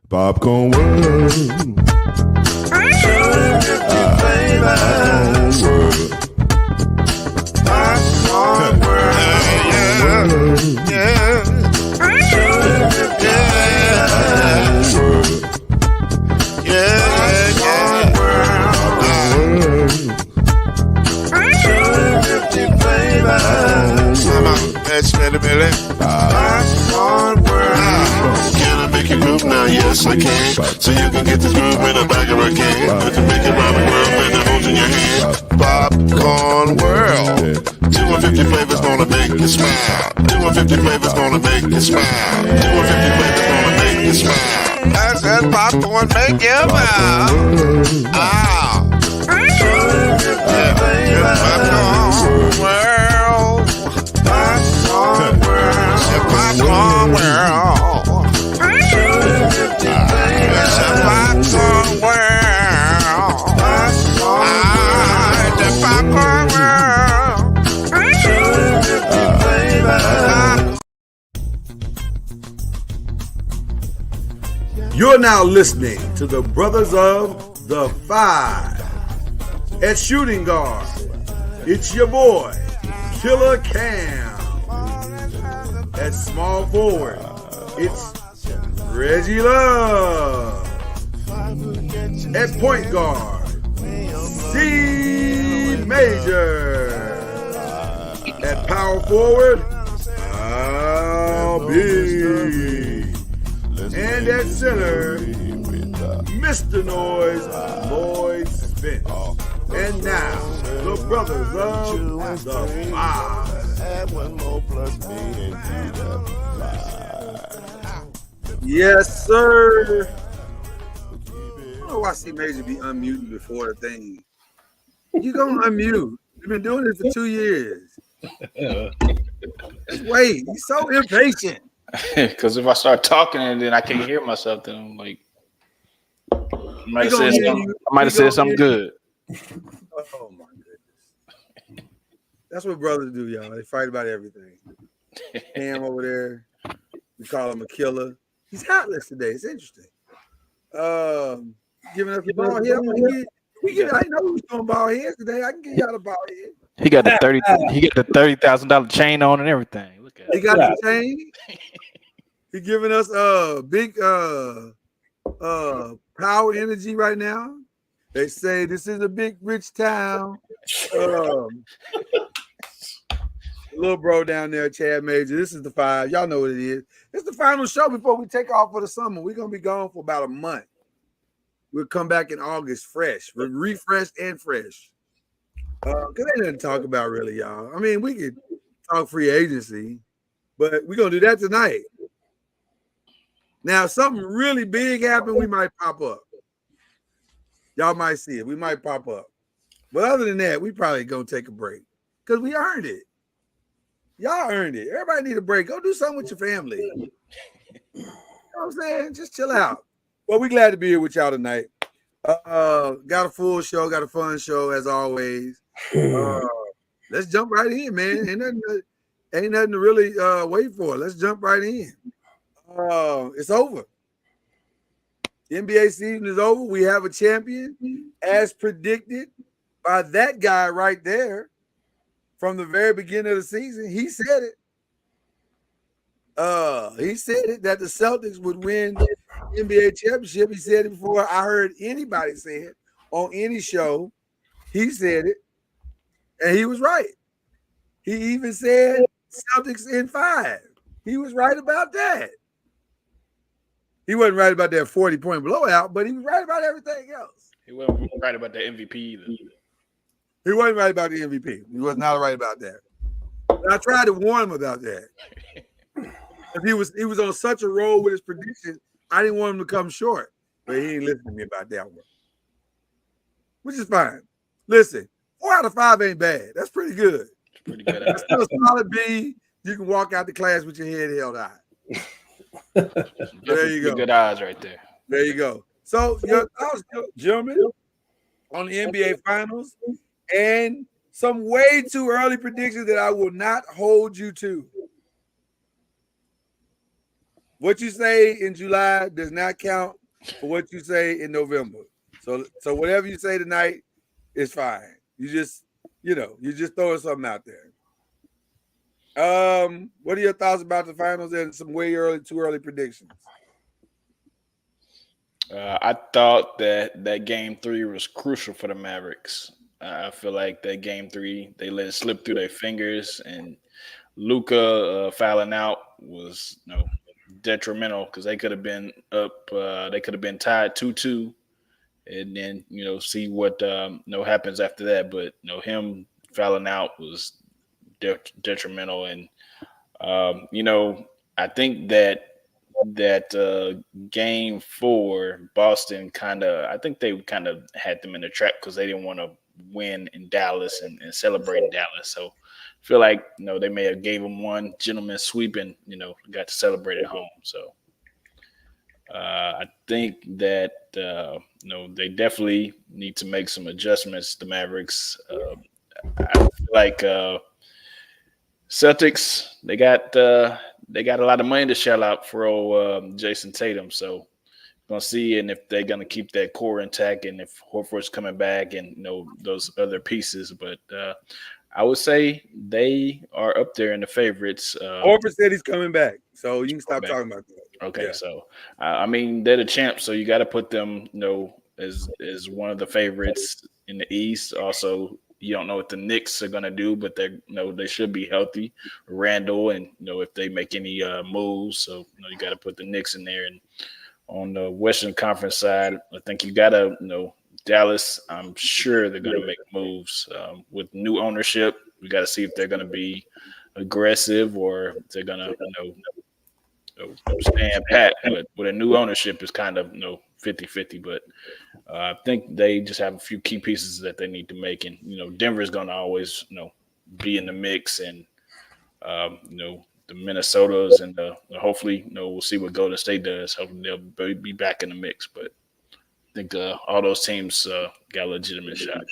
Popcorn World. Popcorn World. Yeah. Can I make you groove now? Yes, I can. So you can get this groove in the back of a can. Let you make it round the world with the holes in your hand. Popcorn World. 250 flavors gonna make you smile. 250 flavors gonna make you smile. 250 flavors gonna make you smile. I said popcorn make you smile. Ah. Popcorn World. Popcorn World. Popcorn World. Popcorn World. The Popcorn World. You're now listening to the Brothers of the Five. At shooting guard, it's your boy, Killer Cam. At small forward, it's Reggie Love. At point guard, C Major. At power forward, Al B. And at center, Mr. Noise, Lloyd Spence. And now, the Brothers of the Five. Yes, sir. I don't know why C Major be unmuted before the thing. You gonna unmute. You've been doing this for 2 years. Just wait. He's so impatient. Because if I start talking and then I can't hear myself, then I'm like, I might have said something good. Oh my goodness. That's what brothers do, y'all. They fight about everything. Cam over there, we call him a killer. He's heartless today. It's interesting. Giving us the ball head. I know who's doing ball heads today. I can give y'all the ball head. He got the $30,000 chain on and everything. Look at He got the chain. He giving us big power energy right now. They say this is a big rich town. Little bro down there, Chad Major. This is the Five. Y'all know what it is. This is the final show before we take off for the summer. We're gonna be gone for about a month. We'll come back in August fresh. We're refreshed and fresh. Because ain't nothing to talk about really, y'all. I mean, we could talk free agency, but we're gonna do that tonight. Now, if something really big happened, we might pop up. Y'all might see it. We might pop up. But other than that, we probably gonna take a break. Because we earned it. Y'all earned it. Everybody need a break. Go do something with your family. You know what I'm saying? Just chill out. Well, we're glad to be here with y'all tonight. Got a full show, got a fun show as always. Let's jump right in, man. Ain't nothing to really wait for. Let's jump right in. It's over. The NBA season is over. We have a champion, as predicted by that guy right there from the very beginning of the season. He said it. He said it that the Celtics would win the NBA championship. He said it before I heard anybody say it on any show. He said it, and he was right. He even said Celtics in 5. He was right about that. He wasn't right about that 40-point blowout, but he was right about everything else. He wasn't right about the MVP either. He wasn't right about the MVP. He was not right about that. And I tried to warn him about that. He was on such a roll with his predictions, I didn't want him to come short. But he ain't listening to me about that one. Which is fine. Listen, 4 out of 5 ain't bad. That's pretty good. It's pretty good. That's still a solid B. You can walk out the class with your head held high. There you go. Good odds right there. There you go. So, your thoughts, gentlemen, on the NBA Finals and some way too early predictions that I will not hold you to. What you say in July does not count for what you say in November. So whatever you say tonight is fine. You just throwing something out there. What are your thoughts about the finals and some too early predictions? I thought that game 3 was crucial for the Mavericks. I feel like that game 3, they let it slip through their fingers, and Luka fouling out was detrimental because they could have been up. They could have been tied 2-2, and then see what happens after that. But him fouling out was detrimental, and I think that game 4, Boston I think they kind of had them in the trap because they didn't want to win in Dallas and celebrate in Dallas. So I feel like they may have gave them one gentleman's sweep and got to celebrate at home. So I think that they definitely need to make some adjustments. The Mavericks, I feel like Celtics, they got a lot of money to shell out for old Jason Tatum. So gonna see, and if they're gonna keep that core intact, and if Horford's coming back, and those other pieces. But I would say they are up there in the favorites. Horford said he's coming back, so you can stop talking about that. Okay, yeah. So I mean they're the champs, so you got to put them, as one of the favorites in the East. Also, you don't know what the Knicks are gonna do, but they should be healthy. Randall, and if they make any moves, so you got to put the Knicks in there. And on the Western Conference side, I think you got to Dallas. I'm sure they're going to make moves with new ownership. We got to see if they're going to be aggressive or if they're going to stand pat. But with a new ownership, it's kind of 50-50. But I think they just have a few key pieces that they need to make, and Denver's going to always be in the mix, and the Minnesotas and hopefully we'll see what Golden State does. Hopefully they'll be back in the mix, but I think all those teams got a legitimate shot.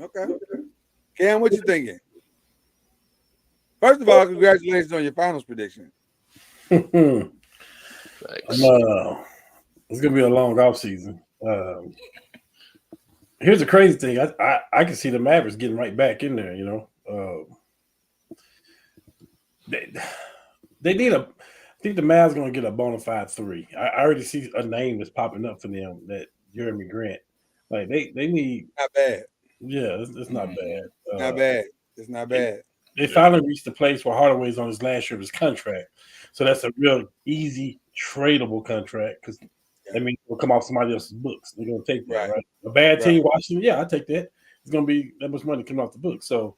Okay, Cam, what you thinking? First of all, congratulations on your finals prediction. It's gonna be a long off season. Here's the crazy thing: I can see the Mavericks getting right back in there. They need I think the Mavs going to get a bona fide 3. I already see a name that's popping up for them, that Jeremy Grant. Like they need. Not bad. Yeah, it's not bad. Not bad. It's not bad. They finally reached the place where Hardaway's on his last year of his contract, so that's a real easy tradable contract because that means it'll come off somebody else's books. They're going to take that, right? A bad team, Washington, yeah, I take that. It's going to be that much money coming off the books, so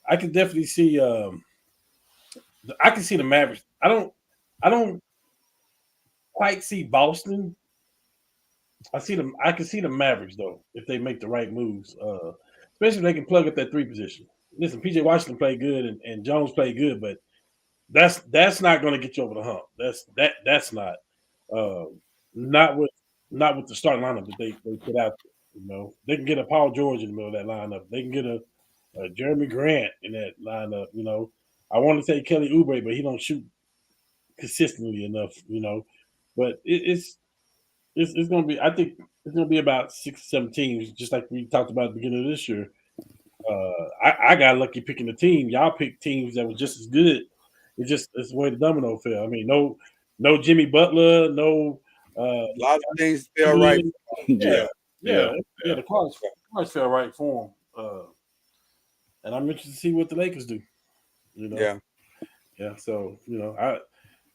I can definitely see. I can see the Mavericks. I don't quite see Boston. I can see the Mavericks though if they make the right moves, especially if they can plug up that 3 position. Listen, PJ Washington played good and Jones played good, but that's not going to get you over the hump. That's not with the starting lineup that they put out there. They can get a Paul George in the middle of that lineup. They can get a Jeremy Grant in that lineup. I want to say Kelly Oubre, but he don't shoot consistently enough, But it's going to be. I think it's going to be about 6 or 7 teams, just like we talked about at the beginning of this year. I got lucky picking the team. Y'all picked teams that were just as good. It's the way the domino fell. I mean, no Jimmy Butler, no. A lot of things fell right. Yeah. The cards fell right for him. And I'm interested to see what the Lakers do. Yeah. So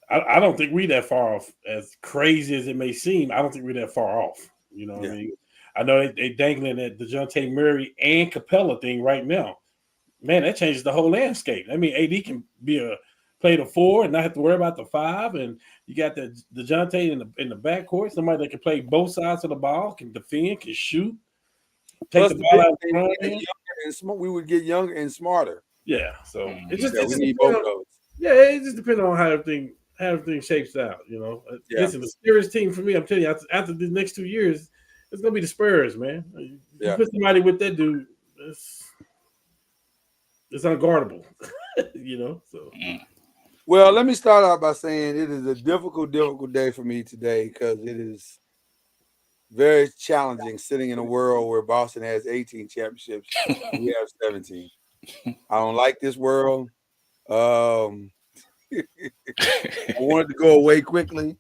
I don't think we're that far off. As crazy as it may seem, I don't think we're that far off. What I mean? I know they dangling at the DeJounte Murray and Capella thing right now. Man, that changes the whole landscape. I mean, AD can play the 4 and not have to worry about the 5, and you got the DeJounte in the backcourt, somebody that can play both sides of the ball, can defend, can shoot, take the ball out of the front. We would get younger and smarter. Yeah, so it just need both of those. Yeah, it just depends on how everything shapes out. Listen, the Spurs team for me, I'm telling you, after the next 2 years, it's gonna be the Spurs, man. You put somebody with that dude, it's unguardable. You know, so Well, let me start out by saying it is a difficult day for me today because it is very challenging sitting in a world where Boston has 18 championships. We have 17. I don't like this world. I want it to go away quickly.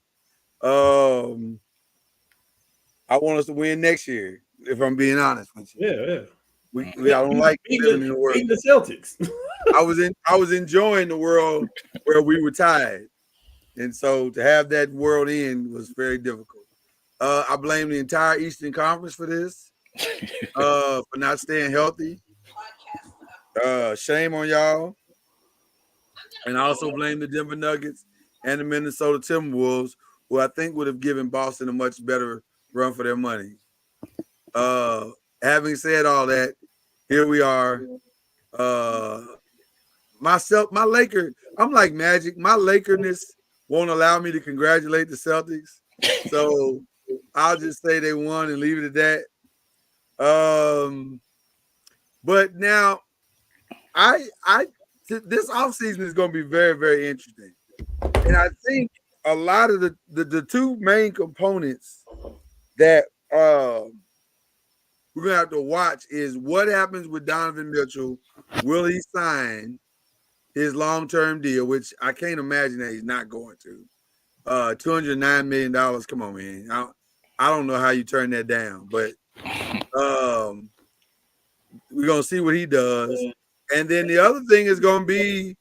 I want us to win next year, if I'm being honest with you. yeah. I don't like living in the world. Beating the Celtics. I was enjoying the world where we were tied. And so to have that world end was very difficult. I blame the entire Eastern Conference for this, for not staying healthy. Shame on y'all. And I also blame the Denver Nuggets and the Minnesota Timberwolves, who I think would have given Boston a much better run for their money. Having said all that, here we are. My Laker, I'm like Magic. My Lakerness won't allow me to congratulate the Celtics. So I'll just say they won and leave it at that. But now this offseason is going to be very, very interesting. And I think a lot of the two main components that we're going to have to watch is what happens with Donovan Mitchell. Will he sign his long-term deal, which I can't imagine that he's not going to. $209 million. Come on, man. I don't know how you turn that down, but we're going to see what he does. And then the other thing is going to be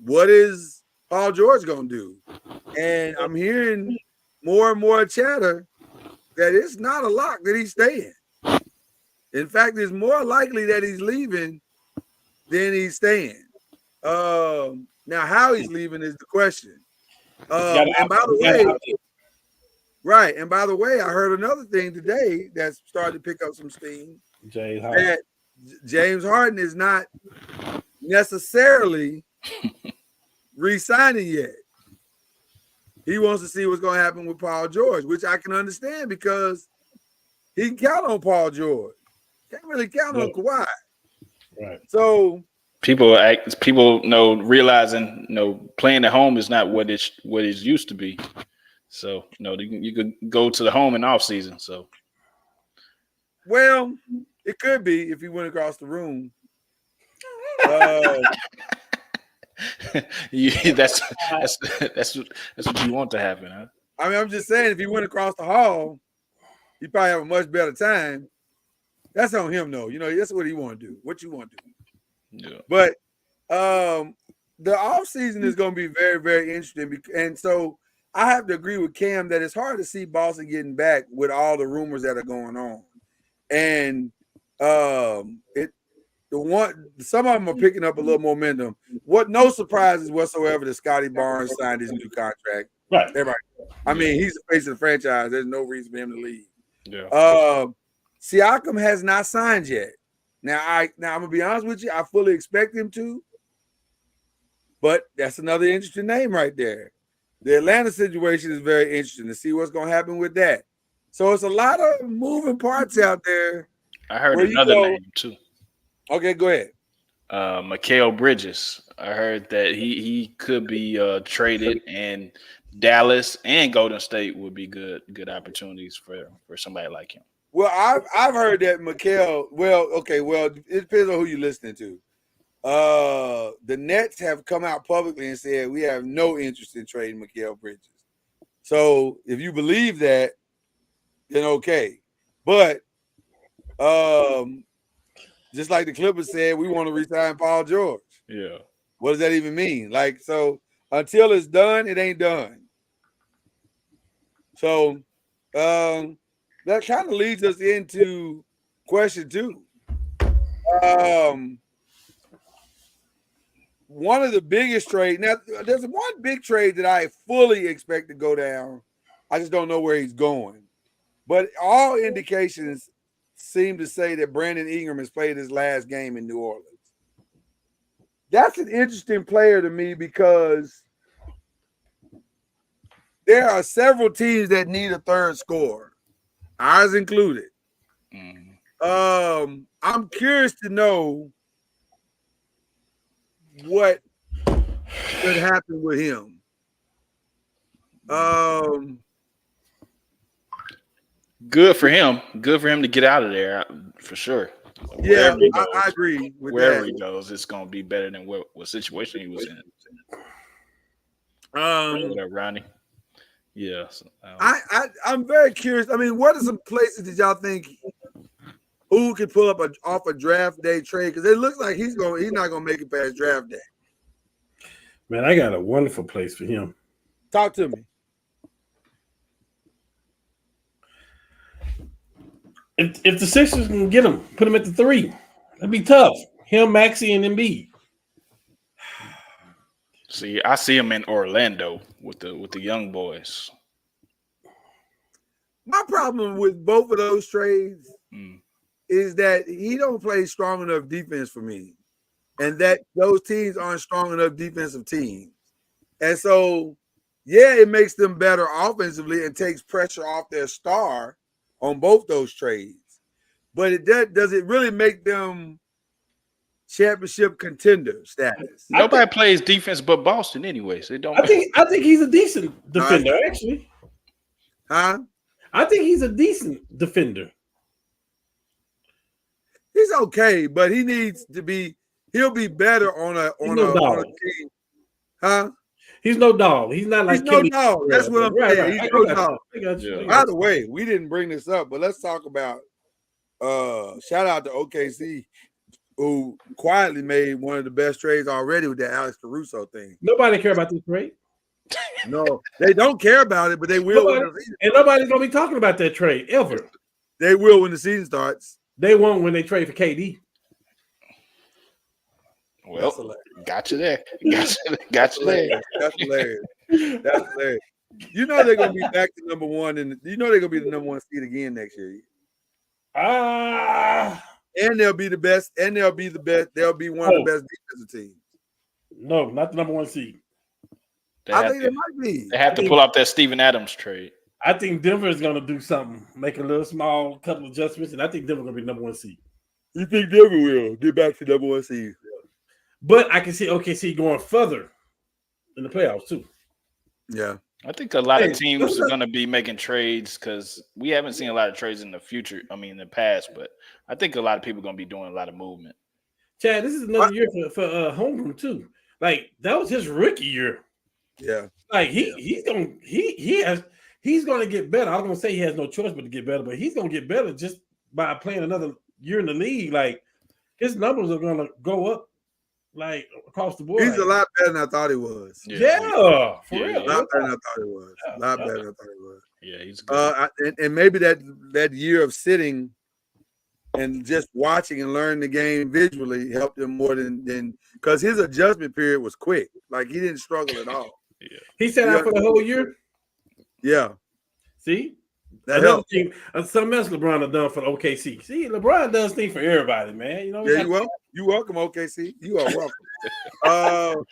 what is Paul George going to do? And I'm hearing more and more chatter that it's not a lock that he's staying. In fact, it's more likely that he's leaving than he's staying. Now, how he's leaving is the question. And by the way, right. And by the way, I heard another thing today that's started to pick up some steam. That James Harden is not necessarily re-signing yet. He wants to see what's going to happen with Paul George, which I can understand because he can count on Paul George. Can't really count on Kawhi. Right. So people realizing playing at home is not what it used to be. So you could go to the home in off season. So well, it could be if he went across the room. That's what you want to happen, huh? I mean, I'm just saying, if he went across the hall, he'd probably have a much better time. That's on him, though. That's what he want to do. What you want to do. Yeah. But the offseason is going to be very, very interesting. And so I have to agree with Cam that it's hard to see Boston getting back with all the rumors that are going on. And some of them are picking up a little momentum. No surprises whatsoever that Scotty Barnes signed his new contract. Right. Everybody. I mean, he's the face of the franchise. There's no reason for him to leave. Yeah. Siakam has not signed yet. Now I'm gonna be honest with you. I fully expect him to, but that's another interesting name right there. The Atlanta situation is very interesting to see what's gonna happen with that. So it's a lot of moving parts out there. I heard another name too. Okay, go ahead. Mikal Bridges. I heard that he could be traded, and Dallas and Golden State would be good opportunities for somebody like him. Well, I've heard that Mikal. Well, it depends on who you're listening to. The Nets have come out publicly and said we have no interest in trading Mikal Bridges. So if you believe that, then okay. But just like the Clippers said, we want to resign Paul George. Yeah. What does that even mean? So until it's done, it ain't done. So that kind of leads us into question 2. One of the biggest trades. Now, there's one big trade that I fully expect to go down. I just don't know where he's going. But all indications seem to say that Brandon Ingram has played his last game in New Orleans. That's an interesting player to me because there are several teams that need a third scorer, ours included. I'm curious to know what could happen with him. Good for him. Good for him to get out of there for sure. Yeah, Wherever he I goes, agree with wherever that. he goes, it's gonna be better than what situation he was in. That Ronnie. Yeah. So, I'm very curious. I mean, what are some places that y'all think who could pull up off a draft day trade? Because it looks like he's not gonna make it past draft day. Man, I got a wonderful place for him. Talk to me. If the Sixers can get him, put him at the 3. That'd be tough. Him, Maxey, and Embiid. see, I see him in Orlando with the young boys. My problem with both of those trades Mm. is that he don't play strong enough defense for me, and that those teams aren't strong enough defensive teams. And so, yeah, it makes them better offensively and takes pressure off their star on both those trades. But does it really make them championship contender status? Nobody plays defense but Boston, anyways. It don't. I think he's a decent defender, actually. Huh? I think he's a decent defender. He's okay, but he needs to be. He'll be better on a team. Huh? He's no dog. He's not like He's no dog. That's what I'm saying. He's no dog. Yeah. By the way, we didn't bring this up, but let's talk about shout out to OKC, who quietly made one of the best trades already with that Alex Caruso thing. Nobody care about this trade. No, they don't care about it, but they will. And nobody's gonna be talking about that trade ever. They will when the season starts. They won't when they trade for KD. Well, got you there. Got you there. That's hilarious. That's hilarious. You know they're gonna be back to number one, and you know they're gonna be the number one seed again next year. And they'll be the best. And they'll be the best. They'll be one of the best defensive teams. No, not the number one seed. I think they might be. They have to pull off that Steven Adams trade. I think Denver is going to do something, make a little small couple adjustments, and I think Denver going to be number one seed. You think Denver will get back to number one seed? But I can see OKC going further in the playoffs too. Yeah. I think a lot of teams are going to be making trades because we haven't seen a lot of trades in the future. I mean, in the past, but I think a lot of people are going to be doing a lot of movement. Chad, this is another year for Holmgren too. Like that was his rookie year. Yeah. Like he's gonna get better. I was gonna say he has no choice but to get better, but he's gonna get better just by playing another year in the league. Like his numbers are gonna go up like across the board. He's a lot better than I thought he was. Yeah, for real. A lot better than I thought he was. A lot better than I thought he was. Yeah, he's good. And maybe that year of sitting and just watching and learning the game visually helped him more than because his adjustment period was quick. Like he didn't struggle at all. Yeah. He sat out for the whole year. Yeah. See? That helped. Something else LeBron has done for the OKC. See, LeBron does things for everybody, man. You know, yeah, you're welcome, OKC. You are welcome.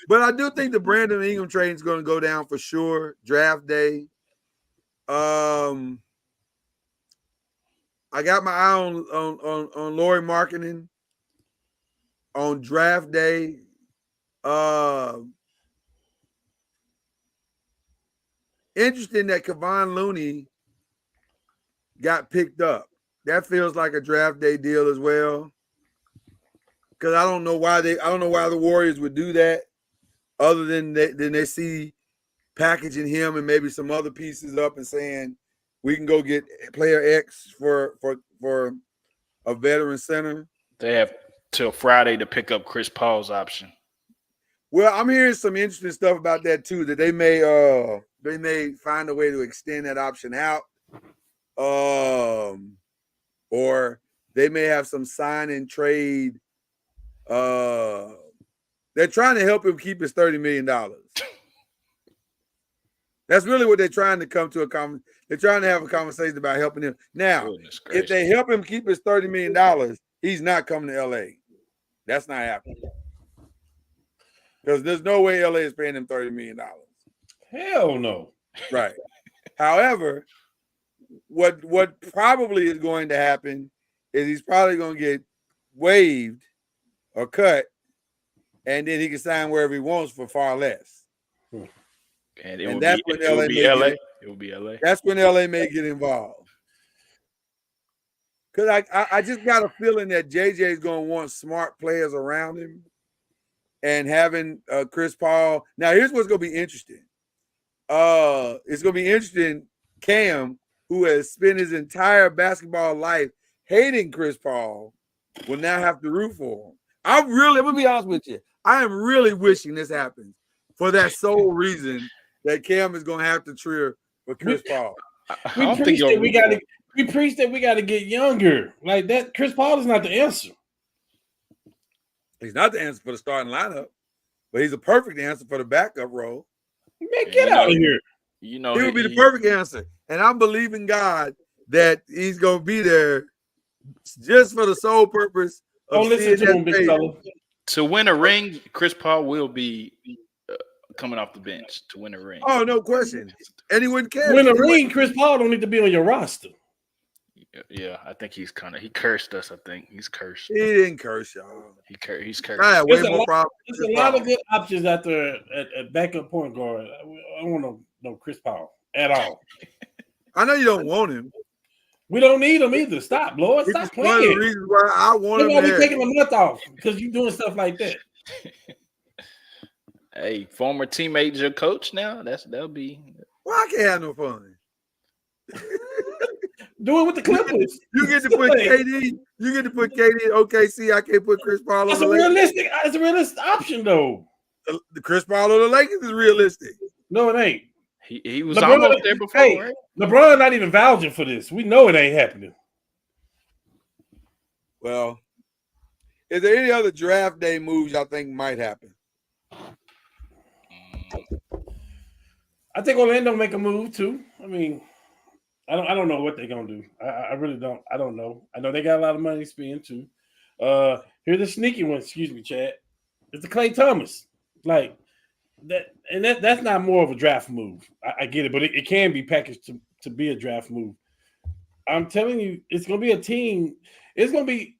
But I do think the Brandon Ingram trade is going to go down for sure. Draft day. I got my eye on Lauri Markkanen on draft day. Interesting that Kevon Looney got picked up. That feels like a draft day deal as well. Because I don't know why the Warriors would do that, other than they see packaging him and maybe some other pieces up and saying we can go get player X for a veteran center. They have till Friday to pick up Chris Paul's option. Well, I'm hearing some interesting stuff about that too. That they may find a way to extend that option out, or they may have some sign and trade. They're trying to help him keep his $30 million. That's really what they're trying to come to they're trying to have a conversation about helping him. Now, if they help him keep his $30 million, he's not coming to LA. That's not happening. Because there's no way LA is paying him $30 million. Hell no. Right. However, what probably is going to happen is he's probably going to get waived or cut, and then he can sign wherever he wants for far less. And that's when LA may get it. It will be LA. That's when LA may get involved. Because I just got a feeling that JJ is going to want smart players around him, and having Chris Paul. Now, here's what's going to be interesting. It's going to be interesting. Cam, who has spent his entire basketball life hating Chris Paul, will now have to root for him. I'm gonna be honest with you. I am really wishing this happens for that sole reason that Cam is going to have to cheer for Chris Paul. We preach that we got to get younger. Like that, Chris Paul is not the answer. He's not the answer for the starting lineup, but he's a perfect answer for the backup role. Man, get out of here. He would be the perfect answer. And I'm believing God that he's going to be there just for the sole purpose of listen to him, big fella. To win a ring, Chris Paul will be coming off the bench to win a ring. Oh, no question. And he wouldn't care. Win a ring, Chris Paul don't need to be on your roster. Yeah, I think he cursed us. I think he's cursed. He didn't curse y'all. He's cursed. There's a lot of good options out there at backup point guard. I don't want no Chris Paul at all. I know you don't want him. We don't need him either. Stop, Lord. Stop playing. One of the reasons why I want him. We're taking a month off because you're doing stuff like that. Hey, former teammate, your coach now. That'll be. Well, I can't have no fun. Do it with the Clippers. You get to put KD. You get to put KD in OKC. I can't put Chris Paul. That's a realistic. It's a realistic option, though. The Chris Paul or the Lakers is realistic. No, it ain't. He was almost there before. Hey, right? LeBron not even vouching for this. We know it ain't happening. Well, is there any other draft day moves y'all think might happen? I think Orlando make a move too. I mean, I don't know what they're gonna do. I really don't. I don't know. I know they got a lot of money to spend too. Here's the sneaky one. Excuse me, Chad. It's the Klay Thomas. Like that, and that's not more of a draft move. I get it, but it can be packaged to be a draft move. I'm telling you, it's gonna be a team. It's gonna be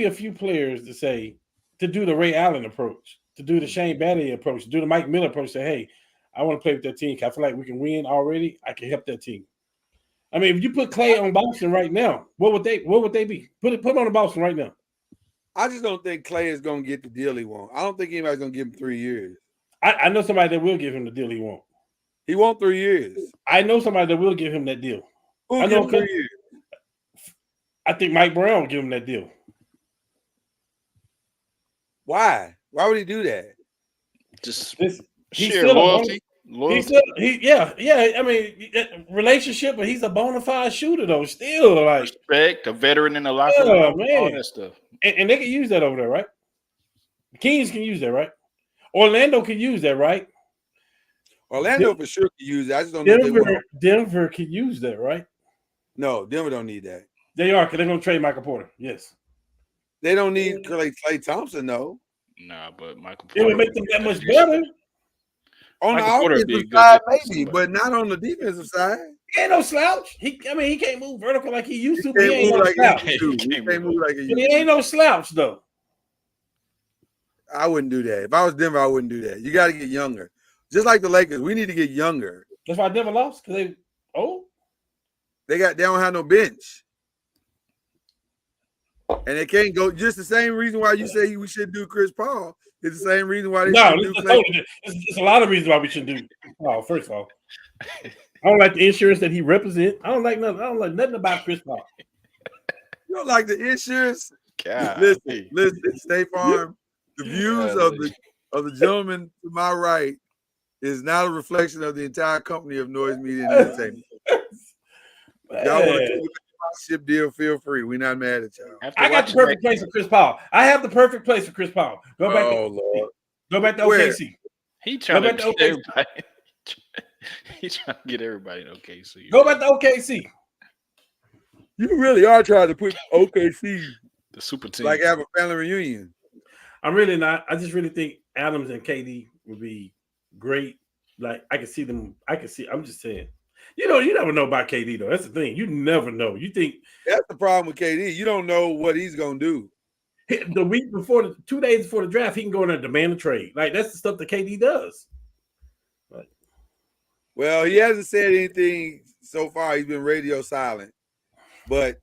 a few players to do the Ray Allen approach, to do the Shane Battier approach, to do the Mike Miller approach. Say, hey, I want to play with that team. I feel like we can win already. I can help that team. I mean, if you put Klay on Boston right now, what would they be? Put him on the Boston right now. I just don't think Klay is going to get the deal he wants. I don't think anybody's going to give him 3 years. I know somebody that will give him the deal he wants. He wants 3 years. I know somebody that will give him that deal. Who give him 3 years? I think Mike Brown will give him that deal. Why? Why would he do that? Just he's sheer still loyalty. I mean, relationship, but he's a bona fide shooter though. Still, like respect, a veteran in the locker room, all that stuff. And they can use that over there, right? The Kings can use that, right? Orlando can use that, right? Orlando for sure can use that. I just don't know if they want. Denver can use that, right? No, Denver don't need that. They are, because they're going to trade Michael Porter. Yes. They don't need Klay Thompson, though. Nah, but Michael Porter. It would make them that much better. On the offensive side, maybe, but not on the defensive side. He ain't no slouch. He can't move vertical like he used to. He can't move like he used to. He can't move like he used to. He ain't no slouch, though. I wouldn't do that. If I was Denver, I wouldn't do that. You got to get younger. Just like the Lakers, we need to get younger. That's why Denver lost, because they old. They don't have no bench. And they can't go. Just the same reason why you say we should do Chris Paul. It's the same reason why they should do Klay. It's a lot of reasons why we should do. Oh, first of all, I don't like the insurance that he represents. I don't like nothing about Chris Paul. You don't like the insurance? God. Listen, State Farm. The views of the gentleman to my right is not a reflection of the entire company of Noise Media and Entertainment. Y'all want to keep a ship deal? Feel free. We're not mad at y'all. I got the perfect place for Chris Paul. I have the perfect place for Chris Paul. Go back. Lord. Go back to OKC. He trying to get everybody. He's trying to get everybody in OKC. Go back to OKC. You really are trying to put OKC, the super team, like have a family reunion. I'm really not. I just really think Adams and KD would be great. Like I can see them. I'm just saying. You never know about KD though. That's the thing. You never know. You think That's the problem with KD. You don't know what he's gonna do. the week before, 2 days before the draft, he can go in there and demand a trade. Like that's the stuff that KD does. Well, he hasn't said anything so far. He's been radio silent. But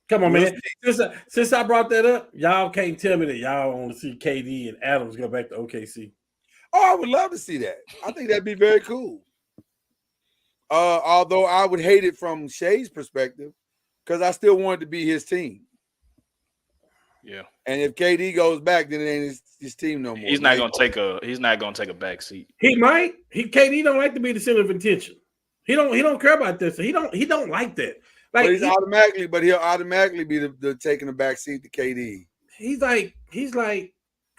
Come on, man. Since I brought that up, y'all can't tell me that y'all want to see KD and Adams go back to OKC. I would love to see that. I think that'd be very cool. Although I would hate it from Shai's perspective, because I still want it to be his team. Yeah. And if KD goes back, then it ain't his team no more. He's not gonna take a back seat. He might. KD don't like to be the center of attention. He don't care about this. He don't like that. Like but he'll automatically be the taking the back seat to KD. He's like,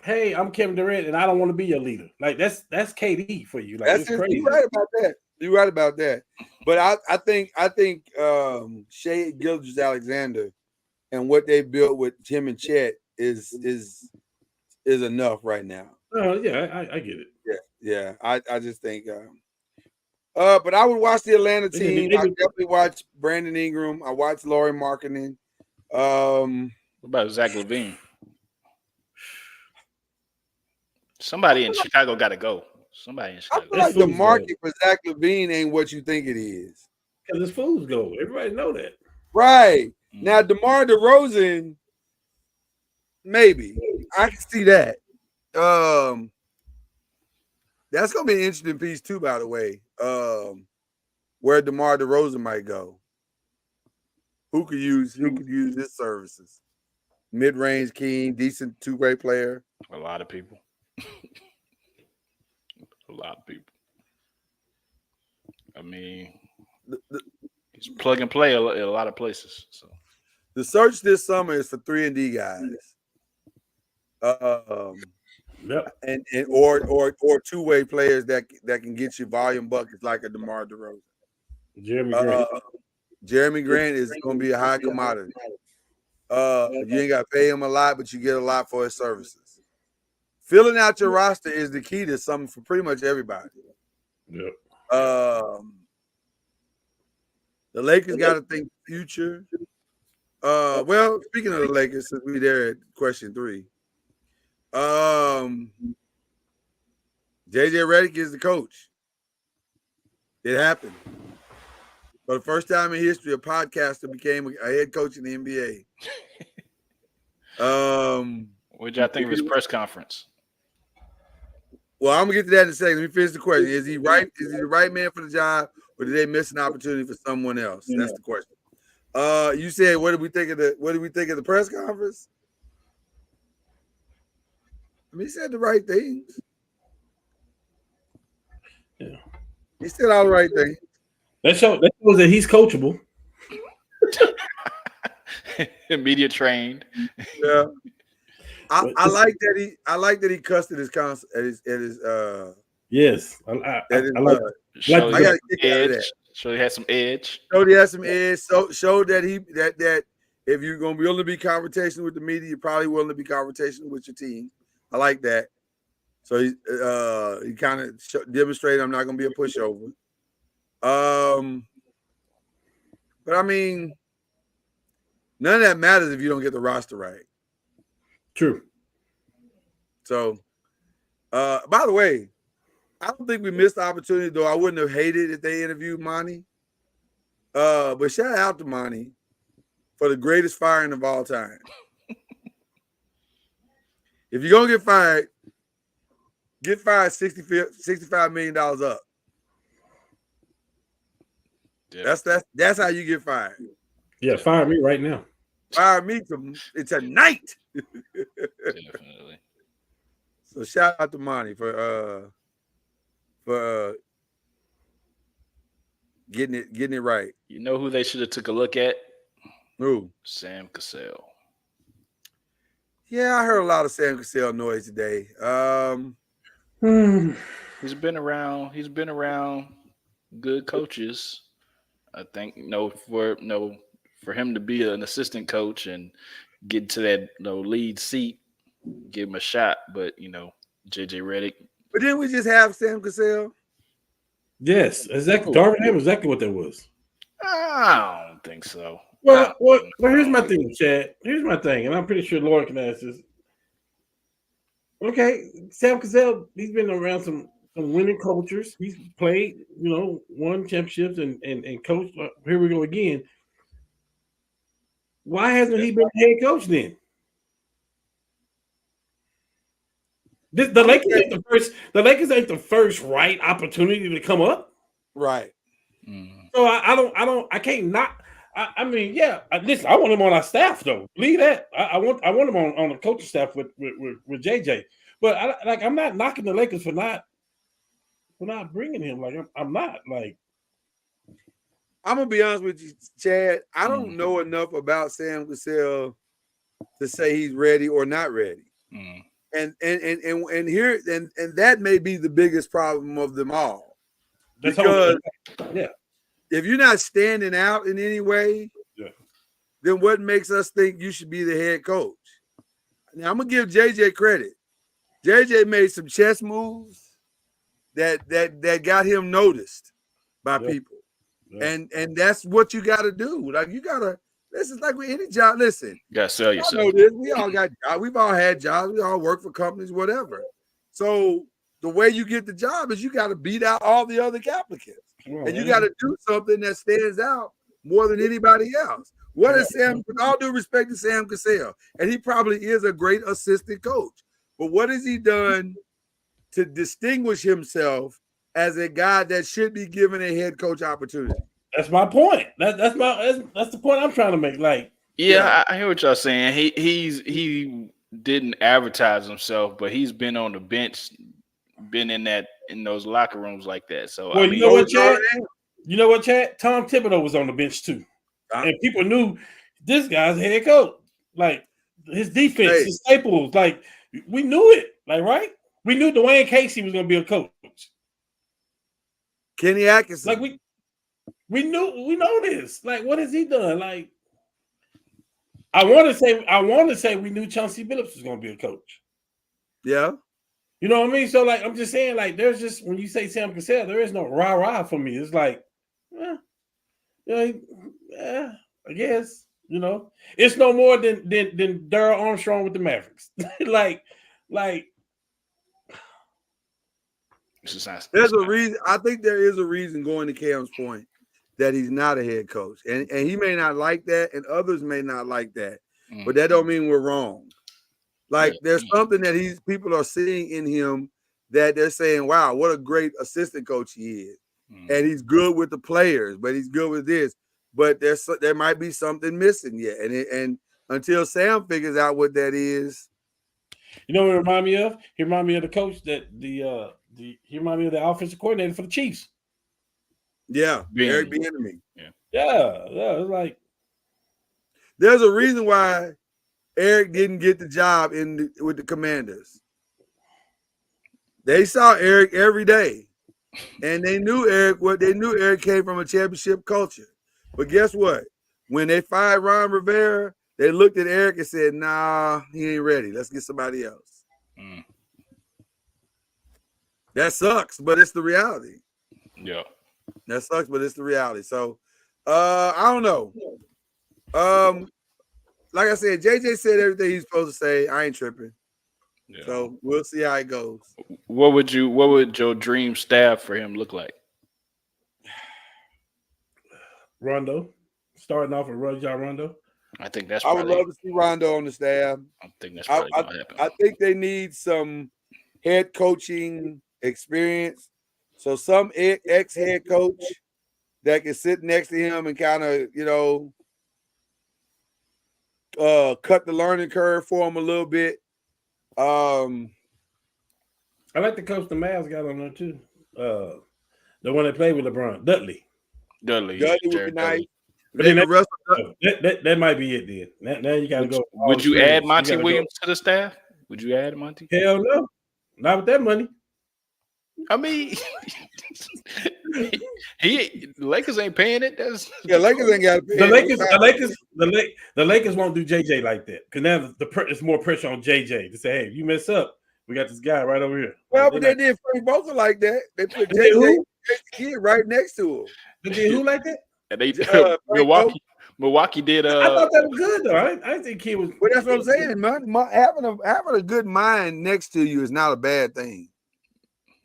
hey, I'm Kevin Durant and I don't want to be your leader. Like that's KD for you. Like it's crazy. You're right about that. But I think Shai Gilgeous-Alexander and what they built with him and Chet is enough right now. Oh yeah, I get it. Yeah. I just think but I would watch the Atlanta team. I definitely watch Brandon Ingram. I watch Lauri Markkanen. What about Zach LaVine? Somebody in Chicago got to go. Somebody in Chicago. I feel like the market for Zach LaVine ain't what you think it is. Because his fools go. Everybody know that. Right. Now, DeMar DeRozan, maybe. I can see that. That's going to be an interesting piece, too, by the way, where DeMar DeRozan might go. Who could use his services? Mid-range king, decent two-way player. A lot of people. A lot of people. I mean, he's plug and play in a lot of places. So the search this summer is for 3-and-D guys. Yep. And or two-way players that can get you volume buckets like a DeMar DeRozan. Jeremy Grant is going to be a high commodity. You ain't got to pay him a lot, but you get a lot for his services. Filling out your roster is the key to something for pretty much everybody. Yep. The Lakers got to think future. Well, speaking of the Lakers, since we're there at question 3, JJ Redick is the coach. It happened. For the first time in history, a podcaster became a head coach in the NBA. what did y'all think of his press conference? Well, I'm gonna get to that in a second. Let me finish the question. Is he right? Is he the right man for the job, or did they miss an opportunity for someone else? Yeah. That's the question. You said, what did we think of the press conference? I mean, he said the right things. Yeah. He said all the right things. That shows that he's coachable. Media trained. Yeah. I like that he cussed at his yes. I like gotta kick out of that. So he had some edge. Showed he had some edge. So showed that that if you're gonna be willing to be confrontational with the media, you're probably willing to be confrontational with your team. I like that. So he kind of demonstrated I'm not gonna be a pushover. But I mean, none of that matters if you don't get the roster right. True. So, by the way, I don't think we missed the opportunity, though I wouldn't have hated if they interviewed Monty. But shout out to Monty for the greatest firing of all time. If you're going to get fired $65 million up. Yeah. That's how you get fired. Yeah, fire me right now. Fire me tonight. Definitely. So shout out to Monty for getting it right. You know who they should have took a look at? Who? Sam Cassell. Yeah, I heard a lot of Sam Cassell noise today. He's been around good coaches. I think for him to be an assistant coach and get to that lead seat, give him a shot. But JJ Redick. But didn't we just have Sam Cassell? Yes, exactly. Darvin Ham, exactly what that was. I don't think so. Well, here's my thing, Chad. Here's my thing, and I'm pretty sure Laura can answer this. Okay, Sam Cassell, he's been around some winning cultures. He's played, won championships and coached. Here we go again. Why hasn't he been head coach then? The Lakers ain't the first. The Lakers ain't the first right opportunity to come up. Right. So I can't not. I mean, yeah. Listen, I want him on our staff though. Believe that. I want him on the coaching staff with JJ. But I'm not knocking the Lakers for not bringing him. Like I'm not like. I'm gonna be honest with you, Chad. I don't know enough about Sam Cassell to say he's ready or not ready. And here and that may be the biggest problem of them all. Because if you're not standing out in any way, then what makes us think you should be the head coach? Now I'm gonna give JJ credit. JJ made some chess moves that got him noticed by people. And that's what you got to do. Like you got to. This is like with any job. Listen, you gotta sell yourself. Know this. We all got jobs. We've all had jobs. We all work for companies, whatever. So the way you get the job is you got to beat out all the other applicants, and you got to do something that stands out more than anybody else. What is Sam? With all due respect to Sam Cassell, and he probably is a great assistant coach, but what has he done to distinguish himself as a guy that should be given a head coach opportunity? That's my point. That's the point I'm trying to make. Like, I hear what y'all saying. He didn't advertise himself, but he's been on the bench, been in those locker rooms like that. So well, you know what, Chad? You know what, Chad? Tom Thibodeau was on the bench too, and people knew this guy's a head coach. Like his defense, his staples. Like we knew it. Like right, we knew Dwayne Casey was going to be a coach. Kenny Atkinson. Like we know this. Like, what has he done? Like, I want to say we knew Chauncey Billups was going to be a coach. Yeah. You know what I mean? So, like, I'm just saying, like, there's just when you say Sam Cassell, there is no rah-rah for me. It's like, I guess, it's no more than Darryl Armstrong with the Mavericks. like. There's a reason. I think there is a reason, going to Cam's point, that he's not a head coach, and he may not like that, and others may not like that, but that don't mean we're wrong. Like there's something that people are seeing in him that they're saying, "Wow, what a great assistant coach he is," and he's good with the players, but he's good with this. But there might be something missing yet, and until Sam figures out what that is, you know what it remind me of? He remind me of the coach that he reminded me of the offensive coordinator for the Chiefs. Yeah, Eric Bieniemy. Yeah, it's like there's a reason why Eric didn't get the job with the Commanders. They saw Eric every day, and they knew Eric came from a championship culture. But guess what? When they fired Ron Rivera, they looked at Eric and said, "Nah, he ain't ready. Let's get somebody else." That sucks, but it's the reality. Yeah. That sucks, but it's the reality. So I don't know. Like I said, JJ said everything he's supposed to say. I ain't tripping. Yeah. So we'll see how it goes. What would your dream staff for him look like? Rondo. Starting off with Rajon Rondo. I think that's I would love to see Rondo on the staff. I think that's probably gonna happen. I think they need some head coaching experience. So some ex-head coach that can sit next to him and kind of, cut the learning curve for him a little bit. I like the coach the Mavs got on there too. The one that played with LeBron, Dudley would be nice. But then that might be it then. Now you got to go. Would you add Monty Williams to the staff? Would you add Monty? Hell no. Not with that money. I mean, the Lakers ain't paying it. Lakers ain't got to pay it. The Lakers won't do JJ like that because now it's more pressure on JJ to say, "Hey, if you mess up, we got this guy right over here." Well, but they did Frank Vogel like that. They put JJ. kid right next to him. They did who like that? And they Franco. Milwaukee did. I thought that was good though. I didn't think kid was. But that's what I'm saying, man. Having a good mind next to you is not a bad thing.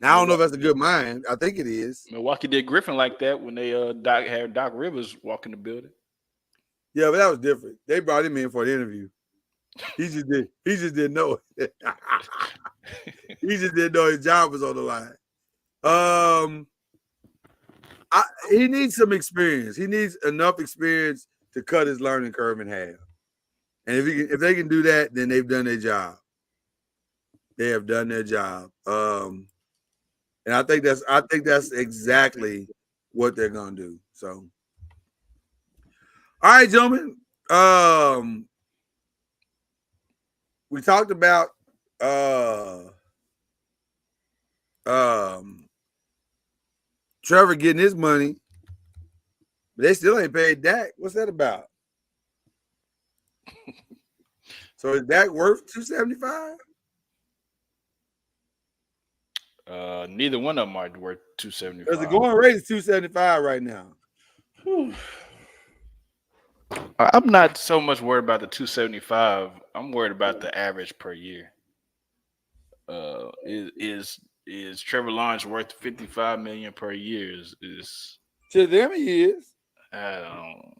Now I don't know if that's a good mind. I think it is. Milwaukee did Griffin like that when they had Doc Rivers walk in the building. Yeah, but that was different. They brought him in for the interview. He just didn't know it. He just didn't know his job was on the line. He needs some experience. He needs enough experience to cut his learning curve in half. And if they can do that, then they've done their job. They have done their job. And I think that's exactly what they're gonna do. So, all right, gentlemen. We talked about Trevor getting his money, but they still ain't paid Dak. What's that about? So is Dak worth $275? Neither one of them are worth $275. Because the going rate is $275 right now. I'm not so much worried about the 275. I'm worried about the average per year. Is Trevor Lawrence worth $55 million per year? Is To them he is. I don't.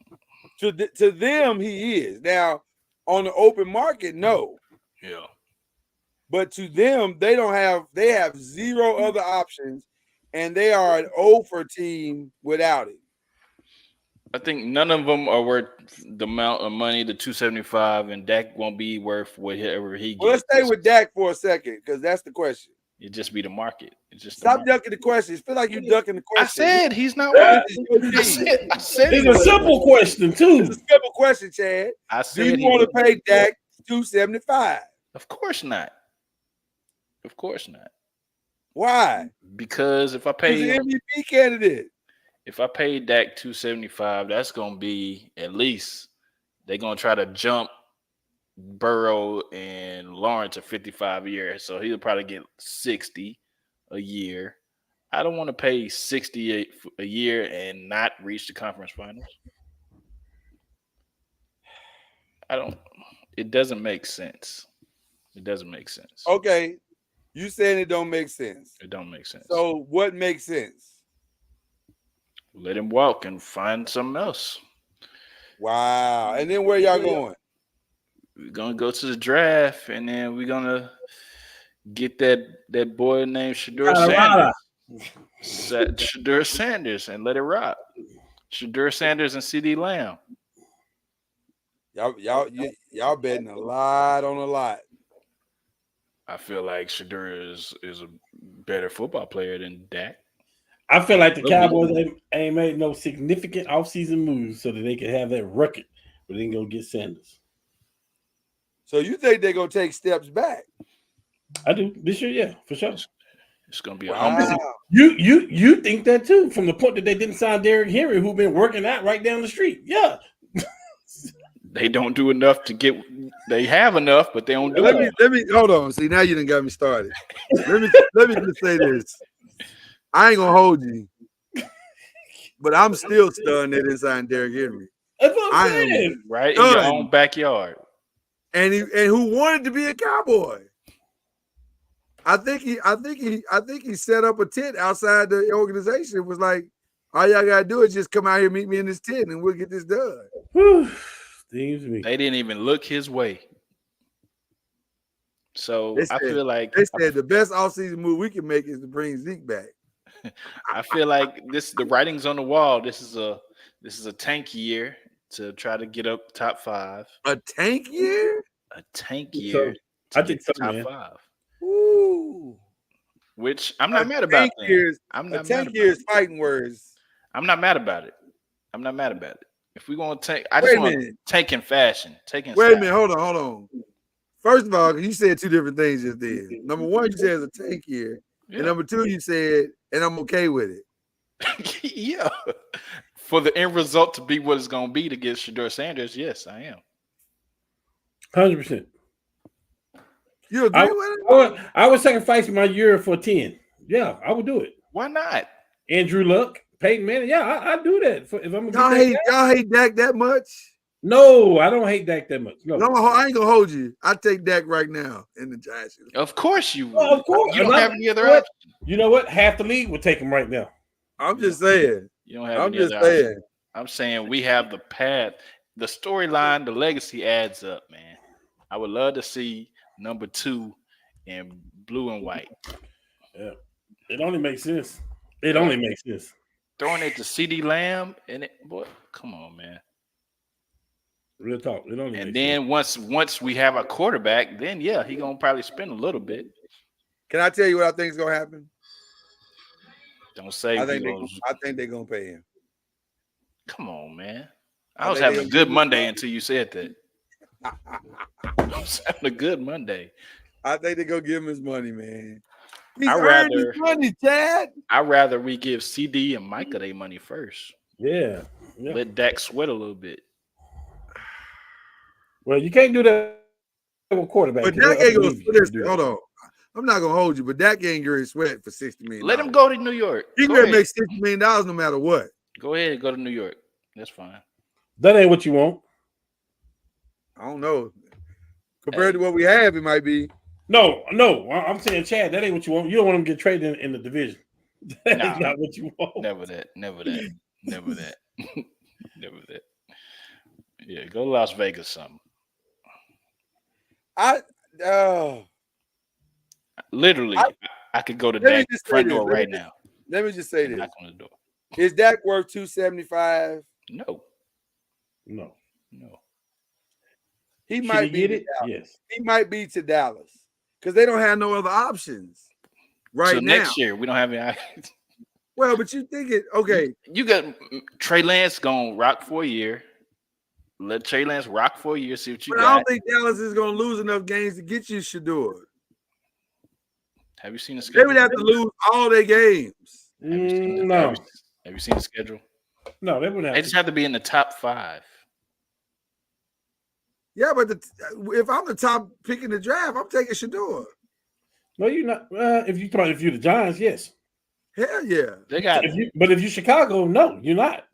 To them he is. Now on the open market, no. Yeah. But to them, they have zero other options, and they are an over team without it. I think none of them are worth the amount of money, the 275, and Dak won't be worth whatever he gets. Well, let's stay with Dak for a second, because that's the question. It just be the market. It's just Stop ducking the question. It feel like you're ducking the question. I said he's not worth it. I said It's a simple question too. It's a simple question, Chad. I Do said you want to pay Dak $275? Of course not. Of course not. Why? Because if I He's pay an MVP candidate. If I pay Dak 275, that's gonna be at least they're gonna try to jump Burrow and Lawrence to 55 a year. So he'll probably get 60 a year. I don't want to pay 68 a year and not reach the conference finals. It doesn't make sense. It doesn't make sense. Okay. You saying it don't make sense. It don't make sense. So what makes sense? Let him walk and find something else. Wow. And then where y'all going? We're gonna go to the draft, and then we're gonna get that boy named Shedeur Sanders. Shedeur Sanders, and let it rock. Shedeur Sanders and CD Lamb. Y'all betting a lot on a lot. I feel like Shedeur is a better football player than Dak. I feel like the Cowboys ain't made no significant offseason moves so that they can have that record, but they can go get Sanders. So you think they're gonna take steps back? I do this year, yeah, for sure. It's gonna be a humble. You think that too, from the point that they didn't sign Derrick Henry, who's been working out right down the street. Yeah. They don't do enough to get. They have enough, but they don't do Let enough. me hold on. See, now you done got me started. Let me just say this. I ain't gonna hold you, but I'm still stunned they didn't sign Derrick Henry. That's what I'm saying. Right in your own backyard. And who wanted to be a Cowboy. I think he set up a tent outside the organization. It was like, all y'all gotta do is just come out here, meet me in this tent, and we'll get this done. Whew. They didn't even look his way. So I feel like they said the best offseason move we can make is to bring Zeke back. I feel like the writing's on the wall. This is a tank year to try to get up top 5. A tank year? A tank year. I think so, top man. 5. Ooh. Which I'm not mad about. I'm not. A tank year is fighting words. I'm not mad about it. I'm not mad about it. If we're gonna tank, I just want to tank in fashion. Wait a minute, hold on. First of all, you said two different things just then. Number one, you said it's a tank year. Yeah. And number two, you said, and I'm okay with it. Yeah. For the end result to be what it's going to be to get Shedeur Sanders, yes, I am. 100%. You agree with it? I would sacrifice my year for 10. Yeah, I would do it. Why not? Andrew Luck, Peyton Manning. Yeah, I do that. If I'm Y'all gonna get hate Dak that much? no, I don't hate Dak that much. No, I ain't gonna hold you. I take Dak right now in the Giants. Of course you would. well, of course. You don't have any other what? option. You know what? Half the league would take him right now. I'm just saying. You don't have I'm any just other option. saying. I'm saying we have the path, the storyline, the legacy adds up, man. I would love to see number 2 in blue and white. Yeah, it only makes sense. It only makes sense. Throwing it to CD Lamb and it, boy, come on, man. Real talk. It only And makes then once we have a quarterback, then yeah, he gonna probably spend a little bit. Can I tell you what I think is gonna happen? Don't say I we think gonna, they're gonna pay him. come on, man. I I was think having a they- good Monday until you said that. I was having a good Monday. I think they're gonna give him his money, man. He's I'd earned his rather- money, Chad. I'd rather we give CD and Micah their money first. Yeah. Yeah. Let Dak sweat a little bit. Well, you can't do that with quarterback. But 'cause Dak they'll ain't gonna unbelieve you sweat. do that. Hold on. I'm not gonna hold you, but Dak ain't gonna sweat for $60 million. Let him go to New York. He Go gonna ahead. make $60 million no matter what. Go ahead and go to New York. That's fine. That ain't what you want. I don't know. Compared to what we have, it might be. No, I'm saying, Chad, that ain't what you want. You don't want him to get traded in the division. That's Nah. not what you want. Never that. Never that. Never that. Never that. Yeah, go to Las Vegas something. Literally, I could go to Let me Dak's just say front this. door right now. Let me just say this. Knock on the door. Is Dak worth $275? No, No. no. He Should might he be get to it? Dallas. Yes. He might be to Dallas because they don't have no other options right So now. next year we don't have any. Well, but you think it okay? You got Trey Lance gonna rock for a year. Let Trey Lance rock for a year. See what you But I got. don't think Dallas is going to lose enough games to get you Shador. Have you seen the They schedule? would have to lose all their games. Have you seen the, No. have you seen the schedule? No, they wouldn't They have just to. have to be in the top 5. Yeah, but if I'm the top pick in the draft, I'm taking Shador. No, you're not. If you're the Giants, yes. Hell yeah. They got But if you're Chicago, no, you're not.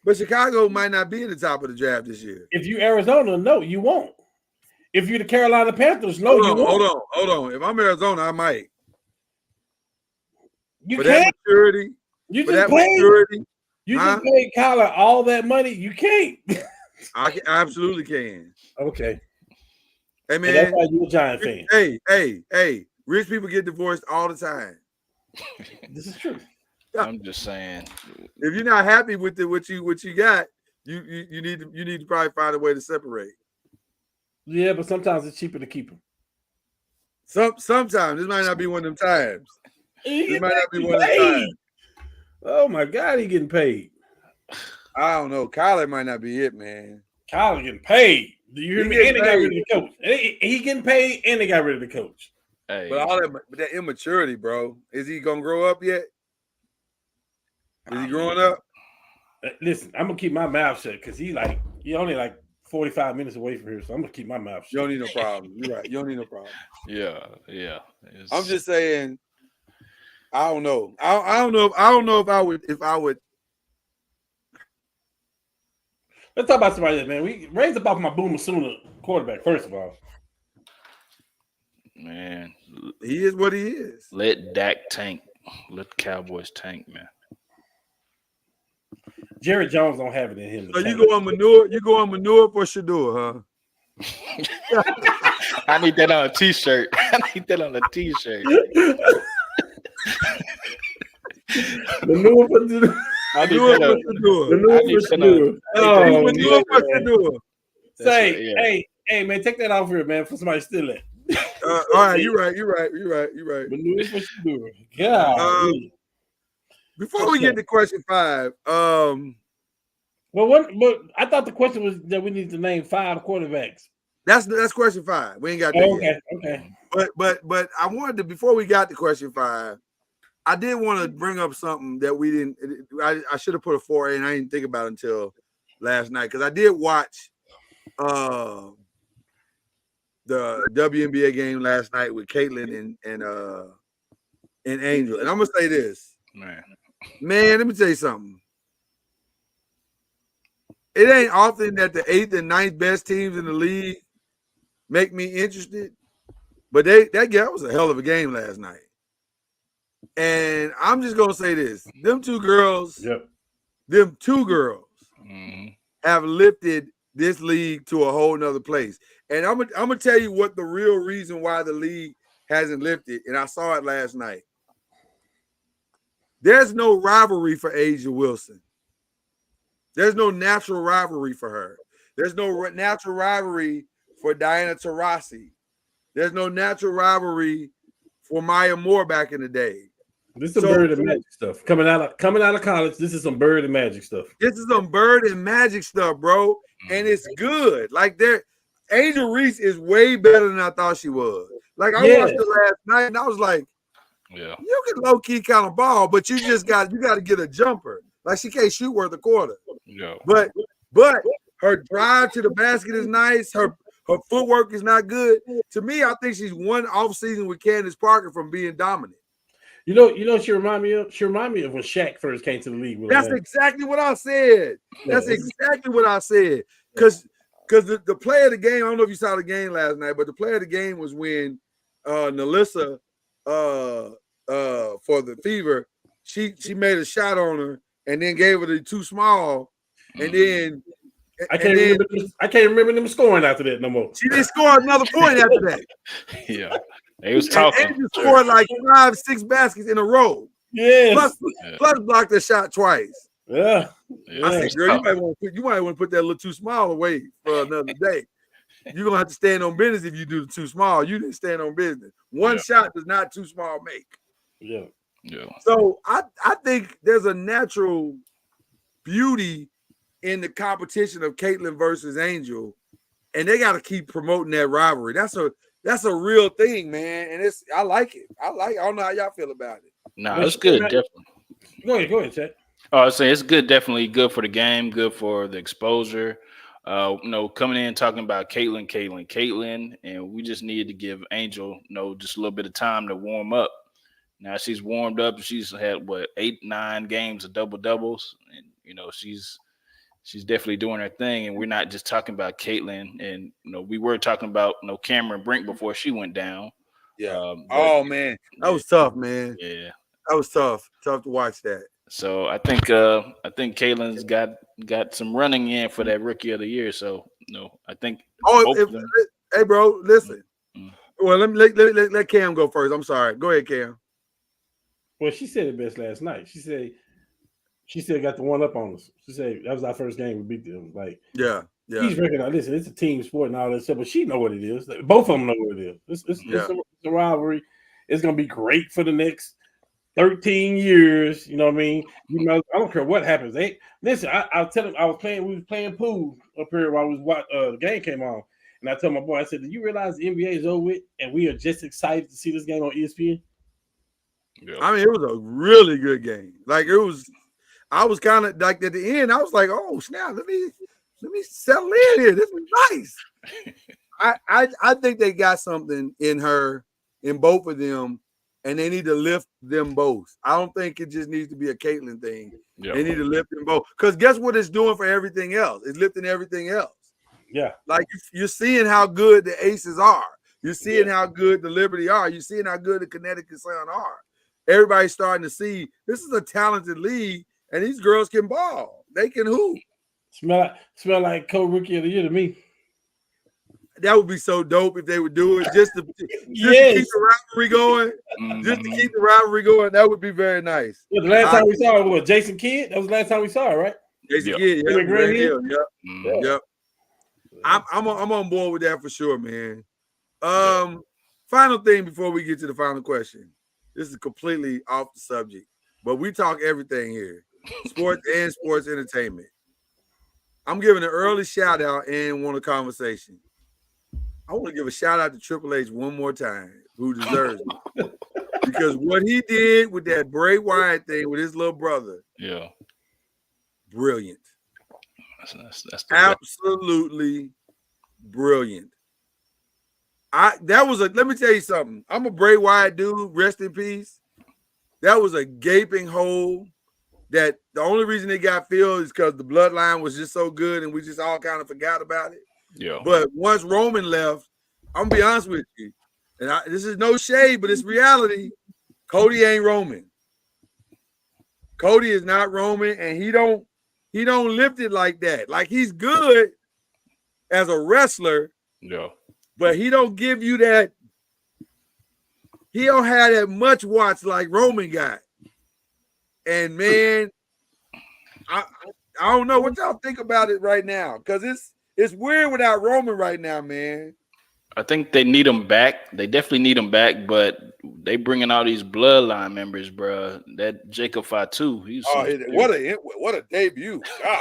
But Chicago might not be in the top of the draft this year. If you Arizona, no, you won't. If you're the Carolina Panthers, no, you won't. Hold on. If I'm Arizona, I might. You For that can't. maturity, You for just that paid. maturity, You huh? just paid Kyler all that money. You can't. I absolutely can. Okay. Hey And that's man, why you're a Giant fan. hey. Rich people get divorced all the time. This is true. I'm just saying. If you're not happy with what you got, you need to probably find a way to separate. Yeah, but sometimes it's cheaper to keep them. Sometimes this might not be one of them times. This might not be one of them paid. times. Oh my God, he getting paid. I don't know. Kyler might not be it, man. Kyler getting paid. Do you hear He me? getting And they got paid. rid of the coach. He getting paid, and they got rid of the coach. Hey, But all that immaturity, bro. Is he gonna grow up yet? Is he growing up? Listen, I'm gonna keep my mouth shut because he only like 45 minutes away from here, so I'm gonna keep my mouth You shut. don't need no problem. You're right. You don't need no problem. yeah. It's- I'm just saying. I don't know. I don't know if I would. Let's talk about somebody else, man. We raised up off my Boomer Sooner quarterback, first of all. man. He is what he is. Let Dak tank. Let the Cowboys tank, man. Jerry Jones don't have it in him. to So you tank. go on manure. You go on manure for Shador, huh? I need that on a t-shirt. I need that on a t-shirt. Manure for the- I need Manure that for on. Shador. manure I need for that on- Shador. Oh, Manure for man. Shador. Say, That's right, hey, man, take that off here, man, for somebody to steal it. All right, you're right. Manure for Shador. God. Before we get to question 5, Well, but I thought the question was that we need to name 5 quarterbacks. that's question 5. We ain't got that yet. Okay. But I wanted to, before we got to question 5, I did want to bring up something that we didn't. I should have put a 4A, and I didn't think about it until last night because I did watch the WNBA game last night with Caitlin and Angel, and I'm gonna say this: Man, let me tell you something. It ain't often that the 8th and 9th best teams in the league make me interested, but that was a hell of a game last night. And I'm just gonna say this: them two girls have lifted this league to a whole nother place. And I'm gonna tell you what the real reason why the league hasn't lifted, and I saw it last night. There's no rivalry for A'ja Wilson. There's no natural rivalry for her. There's no natural rivalry for Diana Taurasi. There's no natural rivalry for Maya Moore back in the day. This is some Bird and Magic stuff. Coming out of college, this is some Bird and Magic stuff. This is some Bird and Magic stuff, bro. And it's good. Like Angel Reese is way better than I thought she was. Like I watched it last night and I was like, you can low-key kind of ball, but you got to get a jumper. Like she can't shoot worth a quarter. Yeah. But her drive to the basket is nice. Her footwork is not good. To me, I think she's one off season with Candace Parker from being dominant. You know she remind me of? She remind me of when Shaq first came to the league. That's exactly what I said. That's exactly what I said. Because the play of the game, I don't know if you saw the game last night, but the play of the game was when Nalissa for the Fever, she made a shot on her and then gave her the too small, and then I can't remember them scoring after that no more. She didn't score another point after that. Yeah. They was talking. And scored like 5-6 baskets in a row. Yes. Plus blocked the shot twice. Yeah. I said, girl, you might want to put that little too small away for another day. You're gonna have to stand on business if you do the too small. You didn't stand on business. One shot does not too small make. Yeah. Yeah. So I think there's a natural beauty in the competition of Caitlin versus Angel, and they got to keep promoting that rivalry. That's a real thing, man, and I like it. I don't know how y'all feel about it. No, it's good, definitely. Go ahead, Chad. Oh, I say it's good, definitely good for the game, good for the exposure. Coming in talking about Caitlin, and we just needed to give Angel, just a little bit of time to warm up. Now she's warmed up. She's had 8-9 games of double doubles, and she's definitely doing her thing. And we're not just talking about Caitlin, and we were talking about Cameron Brink before she went down. Yeah. Man, that was tough, man. Yeah, that was tough. Tough to watch that. So I think Caitlin's got some running in for that Rookie of the Year. So I think. Hey, bro, listen. Well, let Cam go first. I'm sorry. Go ahead, Cam. Well, she said it best last night. She said got the one up on us. She said that was our first game. We beat them. Like, yeah. He's recognized. Listen, it's a team sport and all that stuff, but she know what it is. Both of them know what it is. It's a rivalry. It's gonna be great for the next 13 years. You know what I mean? I don't care what happens. Listen, I'll tell him we was playing pool up here while the game came on. And I told my boy, I said, do you realize the NBA is over with and we are just excited to see this game on ESPN? Yeah. I mean, it was a really good game. Like I was kind of like at the end, I was like, oh snap, let me settle in here. This is nice. I think they got something in both of them, and they need to lift them both. I don't think it just needs to be a Caitlin thing. Yeah. They need to lift them both. Because guess what it's doing for everything else? It's lifting everything else. Yeah. Like you're seeing how good the Aces are. You're seeing how good the Liberty are. You're seeing how good the Connecticut Sun are. Everybody's starting to see this is a talented league, and these girls can ball. They can hoop. Smell like co-rookie of the year to me. That would be so dope if they would do it just to keep the rivalry going. Mm-hmm. Just to keep the rivalry going, that would be very nice. Yeah, the last time we saw it was Jason Kidd. That was the last time we saw it, right? Jason Kidd, yeah. Green Hill. Yep. Mm-hmm. Yep. I'm on board with that for sure, man. Final thing before we get to the final question. This is completely off the subject, but we talk everything here. Sports and sports entertainment. I'm giving an early shout out and want a conversation. I want to give a shout out to Triple H one more time, who deserves it. Because what he did with that Bray Wyatt thing with his little brother, brilliant. That's absolutely brilliant. Let me tell you something. I'm a Bray Wyatt dude, rest in peace. That was a gaping hole that the only reason it got filled is because the bloodline was just so good and we just all kind of forgot about it. Yeah. But once Roman left, I'm gonna be honest with you, and this is no shade, but it's reality. Cody ain't Roman. Cody is not Roman, and he don't lift it like that. Like, he's good as a wrestler, Yeah. but he don't give you that. He don't have that much watch like Roman got. And man, I don't know what y'all think about it right now, because it's weird without Roman right now, man. I think they need him back. They definitely need him back, but they bringing all these bloodline members, bro. That Jacob Fatu, What a debut! God.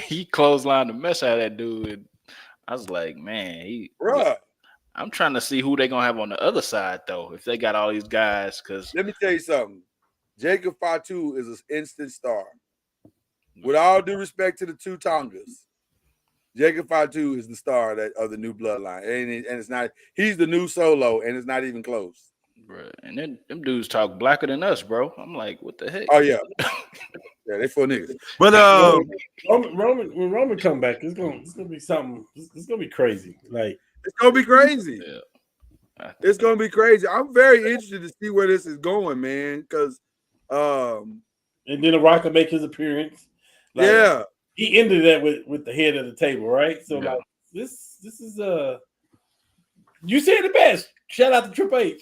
he clotheslined the mess out of that dude. And I was like, man, Bruh. I'm trying to see who they gonna have on the other side though. If they got all these guys, because Let me tell you something. Jacob Fatu is an instant star. With all due respect to the two Tongas, Jacob Fatu is the star of the new bloodline, and it's not. He's the new Solo, and it's not even close. bro, and then them dudes talk blacker than us, bro. I'm like, what the heck? Oh yeah, yeah, they full niggas. But Roman, when Roman come back, it's gonna be something. It's gonna be crazy. Like, it's gonna be crazy. Yeah. It's gonna be crazy. I'm very interested to see where this is going, man. Because, and then The Rock will make his appearance. Like, yeah, he ended that with the head of the table, right? So Yeah. like this is you said it best. Shout out to Triple H.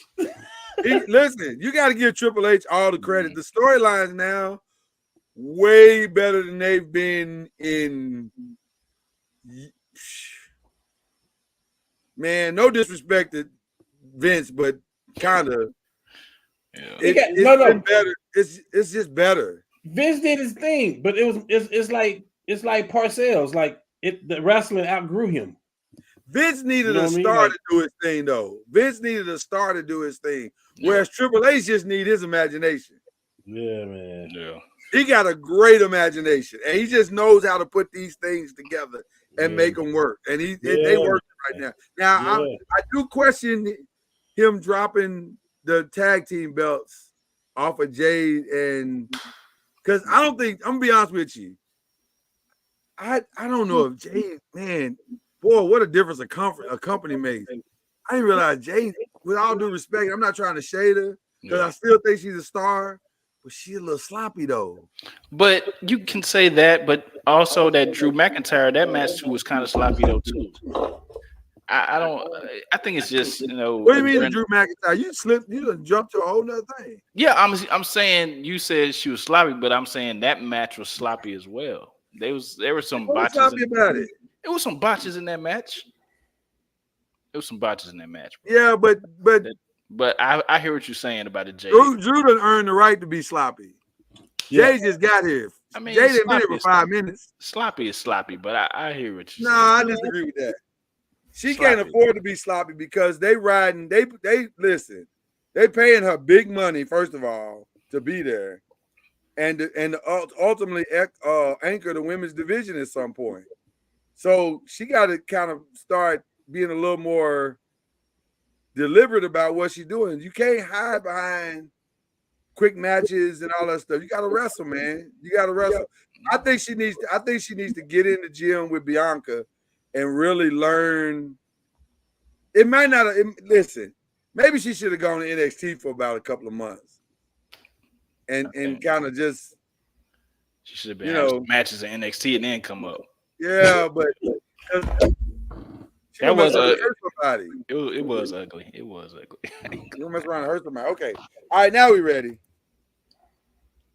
listen, you got to give Triple H all the credit. The storylines now way better than they've been in. Man, no disrespect to Vince, but kind of. Yeah. It's been better. It's just better. Vince did his thing, but it's like Parcells. Like the wrestling outgrew him. Vince needed You know a what I mean? star Like- to do his thing, though. Vince needed a star to do his thing, whereas Triple H just need his imagination. Yeah, man. Yeah. He got a great imagination, and he just knows how to put these things together and make them work. And they work right now. Now, I do question him dropping the tag team belts off of Jade, and because I don't think, I'm gonna be honest with you, I don't know if Jade, man, boy, what a difference a company makes. I didn't realize Jade, with all due respect, I'm not trying to shade her because I still think she's a star, but she's a little sloppy though. But you can say that, but also that Drew McIntyre, that match too was kind of sloppy though too. I don't. I think it's just, you know. What do you mean, Drew McIntyre? You done jumped to a whole nother thing. Yeah, I'm saying you said she was sloppy, but I'm saying that match was sloppy as well. There were some What's botches. sloppy about it? It was some botches in that match. It was some botches in that match. Bro. Yeah, but I hear what you're saying about it, Jay. Drew done earned the right to be sloppy. Yeah. Jay just got here. I mean, Jay didn't been here sloppy for is 5 sloppy. minutes. Sloppy is sloppy, but I hear what you're No, I saying. disagree with that. She Sloppy. can't afford to be sloppy because they riding. They listen. They paying her big money first of all to be there, and ultimately anchor the women's division at some point. So she got to kind of start being a little more deliberate about what she's doing. You can't hide behind quick matches and all that stuff. You got to wrestle, man. You got to wrestle. I think she needs to get in the gym with Bianca and really learn. It might not listen. Maybe she should have gone to NXT for about a couple of months, and kind of just. She should have been having some matches in NXT and then come up. Yeah, but that was hurt somebody. It was ugly. It was ugly. You mess around and hurt somebody. Okay, all right. Now we ready,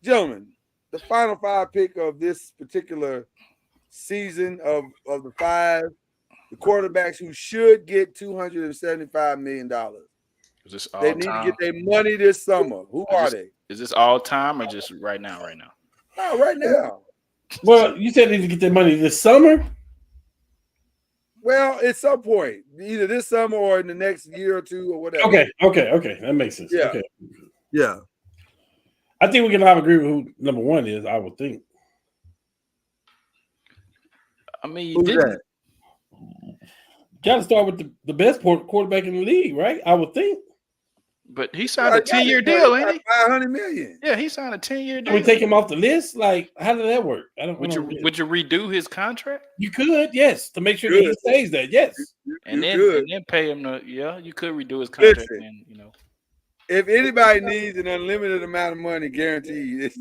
gentlemen. The final 5 pick of this particular season of the 5. The quarterbacks who should get $275 million. Is this all They need time? to get their money this summer. Who are they? Is this all time or just right now? Right now. No, right now. Well, you said they need to get their money this summer. Well, at some point, either this summer or in the next year or 2 or whatever. Okay, that makes sense. Yeah. Okay. Yeah. I think we can all agree with who number 1 is. I would think. I mean, Who's that? Got to start with the best quarterback in the league, right? I would think. But he signed a 10-year deal, ain't he? 500 million. Yeah, he signed a 10-year Can we deal. take him off the list? Like, how did that work? I don't. Would I don't you get it. would you redo his contract You could, yes, to make sure that he Good. stays there. Yes. and You then could. pay him the you could redo his contract Listen. and you know. If anybody needs an unlimited amount of money guaranteed,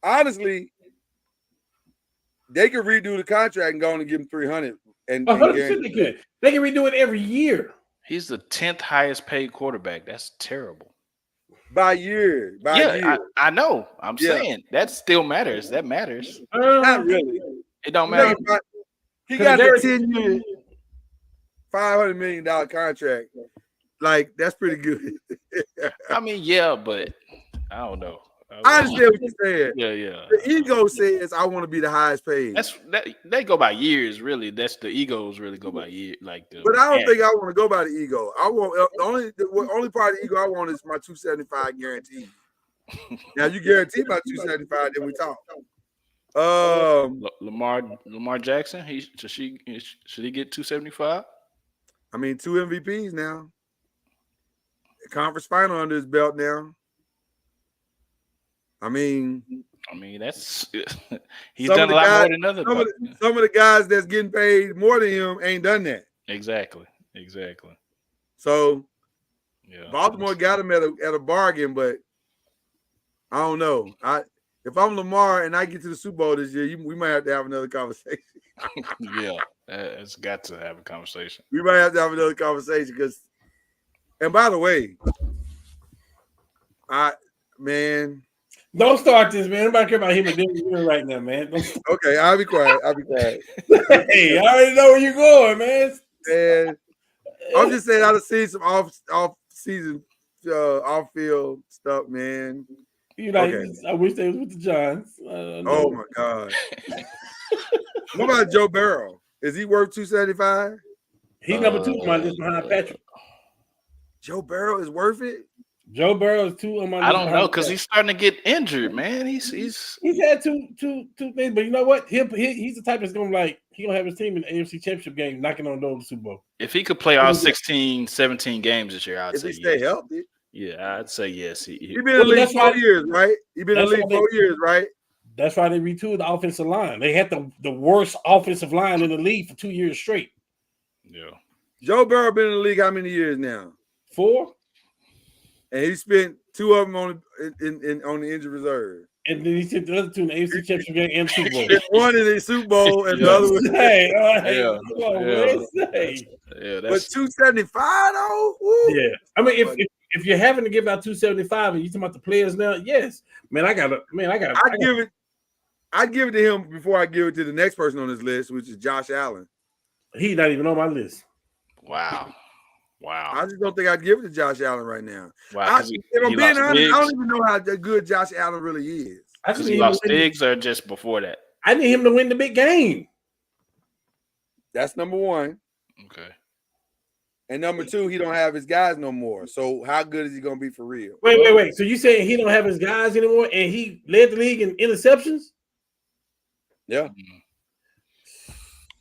honestly, they could redo the contract and go on and give him 300 and 100% guarantee. they could. They can redo it every year. He's the 10th highest paid quarterback. That's terrible. by year. I know. I'm Yeah. saying that still matters. That matters. Not really. It don't matter. He got a 10-year, $500 million contract. Like, that's pretty good. I mean, yeah, but I don't know. I understand what you're saying. Yeah. The ego says I want to be the highest paid. They go by years, really. That's the egos really go by year. But I don't think I want to go by the ego. I want the only part of the ego I want is my 275 guarantee. Now you guarantee my 275, then we talk. Lamar Jackson. Should he get 275? I mean, 2 MVPs now. A conference final under his belt now. I mean, that's he's some done of a the lot guys- more than other. some of the guys that's getting paid more than him ain't done that. Exactly. So Yeah. Baltimore got him at a bargain, but I don't know. If I'm Lamar and I get to the Super Bowl this year, we might have to have another conversation. Yeah, it's got to have a conversation. We might have to have another conversation because. And by the way, Don't start this, man. Nobody care about him and Denver right now, man. okay, I'll be quiet. Hey, I already know where you're going, man. And I'm just saying, I've seen some off-season, off-field stuff, man. Okay. I wish they was with the Giants. Oh my God! What about Joe Burrow? Is he worth 275? He's number 2 on my list behind Patrick. Joe Burrow is worth it. Joe Burrow is 2 on my list. I don't know because he's starting to get injured, man. He's had two things, but you know what? He's the type that's gonna have his team in the AFC Championship game, knocking on the door of the Super Bowl. if he could play all 16, 17 games this year, I'd If say he stay yes. healthy, Yeah, I'd say yes. he been in the league 4 years, right? He been in the league 4 years, right? That's why they retooled the offensive line. They had the worst offensive line in the league for 2 years straight. Yeah. Joe Burrow been in the league how many years now? 4. And he spent 2 of them on the injured reserve. And then he sent the other 2 in the AFC Championship game and Super Bowl. One in the Super Bowl and the other one. Hey, Yeah. come on, man. Say. Yeah, But that's 275 though? Woo. Yeah. I mean, if you're having to give out 275 and you're talking about the players now, yes. Man, I'd give it to him before I give it to the next person on this list, which is Josh Allen. He's not even on my list. wow. I just don't think I'd give it to Josh Allen right now. Wow. If I'm being honest, I don't even know how good Josh Allen really is. I just Because need he him lost to win. Diggs or just before that? I need him to win the big game. That's number one. Okay. And number two, he don't have his guys no more. So how good is he going to be for real? Wait. So you saying he don't have his guys anymore, and he led the league in interceptions? Yeah.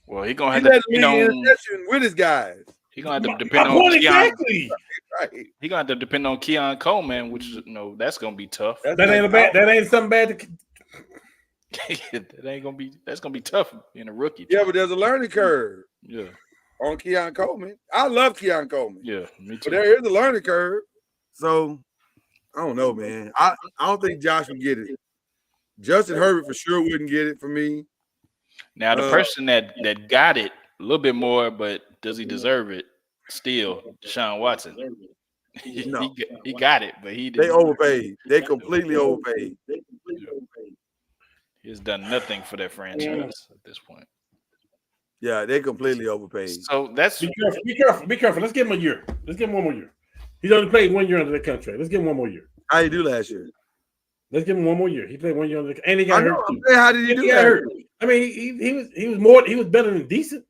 Well, he's gonna He have led to, the league in interception with his guys. he's gonna have to My depend on point Keon. exactly. Right. He's gonna have to depend on Keon Coleman, which is that's gonna be tough. That's That ain't something bad. That's gonna be tough in a rookie. Yeah, but there's a learning curve Yeah, on Keon Coleman. I love Keon Coleman. me But too. there is a learning curve. So I don't know, man. I don't think Josh would get it. Justin Herbert for sure wouldn't get it for me. Now the person that got it a little bit more, but does he deserve it? Still, Deshaun Watson. No. he got it, but he They didn't. overpaid. They completely overpaid. He's done nothing for that franchise at this point. Yeah, they completely overpaid. So that's Be careful. Let's give him a year. Let's give him 1 more year. He's only played 1 year under the contract. Let's give him 1 more year. How you do last year? Let's give him 1 more year. He played 1 year under the and he I got know. hurt I'm too. saying, how did he do He got that? hurt. I mean, he was better than decent.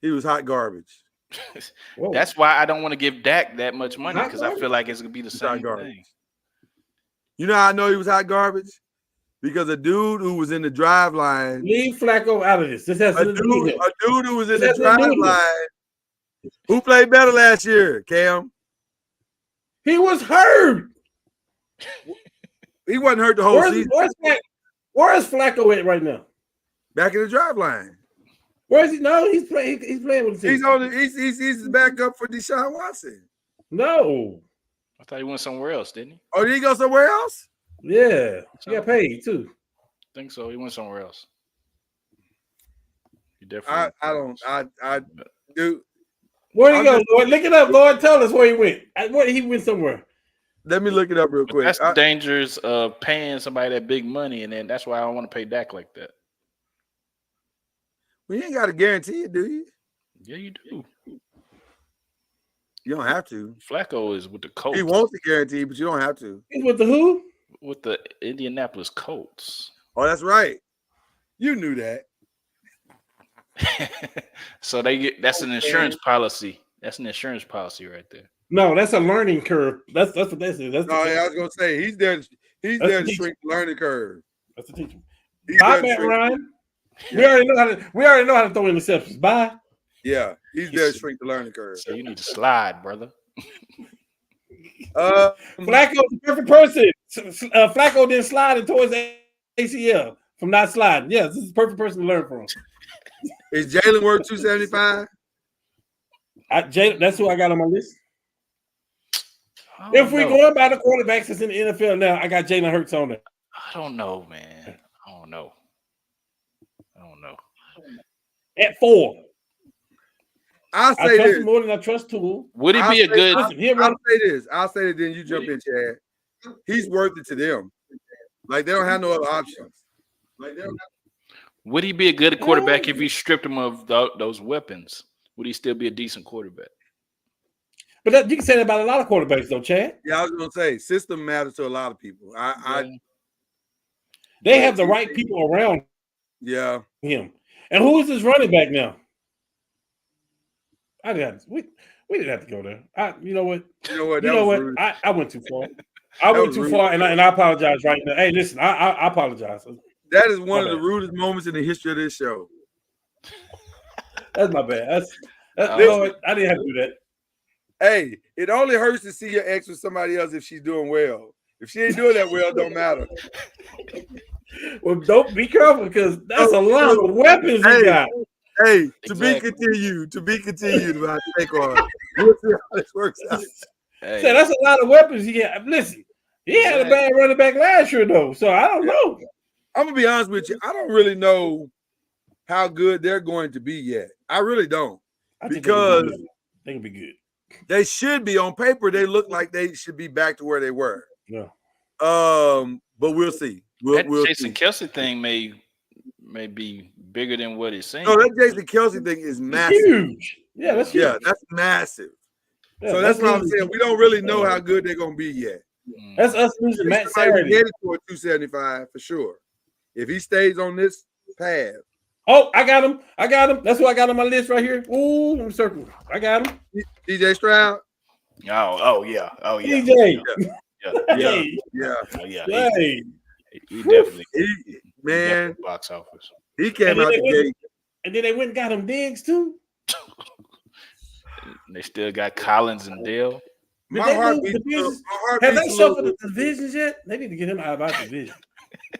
He was hot garbage. Whoa. that's why I don't want to give Dak that much money Not because I feel like it's gonna be the He's hot same garbage. thing. You know how I know he was hot garbage? Because a dude who was in the drive line, Leave Flacco out of this. This has a nothing to do with him. dude who was in the That's what drive I'm doing. line, who played better last year, Cam? He was hurt. He wasn't hurt the whole season. Where is Flacco at right now? Back in the drive line. Where is he? No, he's playing. He's playing with the team. He's back up for Deshaun Watson. No. I thought he went somewhere else, didn't he? Oh, did he go somewhere else? Yeah, he got paid too. I think so. He went somewhere else. He definitely. I do. Where'd he go, Lord? Look it up, Lord. Tell us where he went. He went somewhere. Let me look it up real quick. That's the dangers of paying somebody that big money, and then that's why I don't want to pay Dak like that. Well, you ain't got to guarantee it, do you? Yeah, you do. You don't have to. Flacco is with the Colts. He wants to guarantee, but you don't have to. He's with the who? With the Indianapolis Colts. Oh, that's right. You knew that. So that's an insurance policy. That's an insurance policy right there. No, that's a learning curve. That's what that is. I was gonna say he's there. He's there to shrink the learning curve. That's the teacher. He's Bye, there Matt to Ryan. We already know how to throw interceptions. Bye. Yeah, he's there to shrink the learning curve. So you need to slide, brother. Flacco's the perfect person. Flacco didn't slide it towards ACL from not sliding. Yes, this is the perfect person to learn from. Is Jalen worth 275? That's who I got on my list. If we're going by the quarterbacks that's in the NFL now, I got Jalen Hurts on there. I don't know, man. I don't know. At 4. I'll I say trust this. him more than I trust Tool. Would he be a good? I'll say this. I'll say it. Then you jump in, Chad. He's worth it to them. Like they don't have no other options. Would he be a good quarterback if you stripped him of those weapons? Would he still be a decent quarterback? But you can say that about a lot of quarterbacks, though, Chad. Yeah, I was gonna say system matters to a lot of people. They have the right people around him. And who is his running back now? We didn't have to go there. You know what? I went too far. I went too far, and I apologize right now. Hey, listen, I apologize. That is one of the rudest moments in the history of this show. That's my bad. I didn't have to do that. Hey, it only hurts to see your ex with somebody else if she's doing well. If she ain't doing that well, it don't matter. Well, don't be careful because that's a lot of weapons you got. Hey, to be continued about Saquon. We'll see how this works out. Hey. So that's a lot of weapons he got. Listen, he had a bad running back last year, though. So I don't know. I'm gonna be honest with you. I don't really know how good they're going to be yet. I really don't. Because they can be good. They should be on paper. They look like they should be back to where they were. Yeah. But we'll see. We'll Jason see. Kelce thing may be bigger than what it seems. No, that Jason Kelce thing is massive. Huge. Yeah, that's huge. Yeah, that's massive. Yeah, so that's what I'm saying. We don't really know how good they're gonna be yet. That's us losing Matt Saturday. Headed for 275 for sure. If he stays on this path. Oh, I got him. That's what I got on my list right here. Ooh, let me circle. I got him. DJ Stroud. Oh yeah. DJ. Yeah. He definitely. Man, box office. He came out the gate. And then they went and got him Diggs too. They still got Collins and Dale. Have they shuffled the divisions yet? They need to get him out of our division.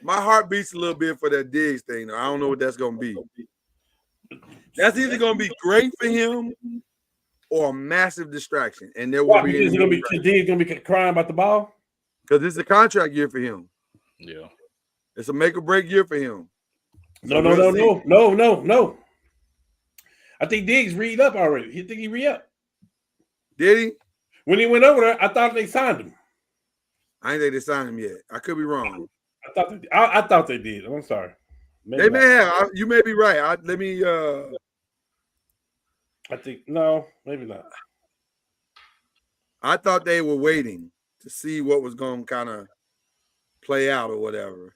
My heart beats a little bit for that Diggs thing. Though. I don't know what that's going to be. That's either going to be great for him or a massive distraction. And there will be. Diggs going to be crying about the ball? Because it's a contract year for him. Yeah. It's a make or break year for him. No. I think Diggs read up already. You think he re up? Did he? When he went over there, I thought they signed him. I ain't think they signed him yet. I could be wrong. I thought they did. I'm sorry. They may have. You may be right. I think no, maybe not. I thought they were waiting to see what was going to kind of play out or whatever.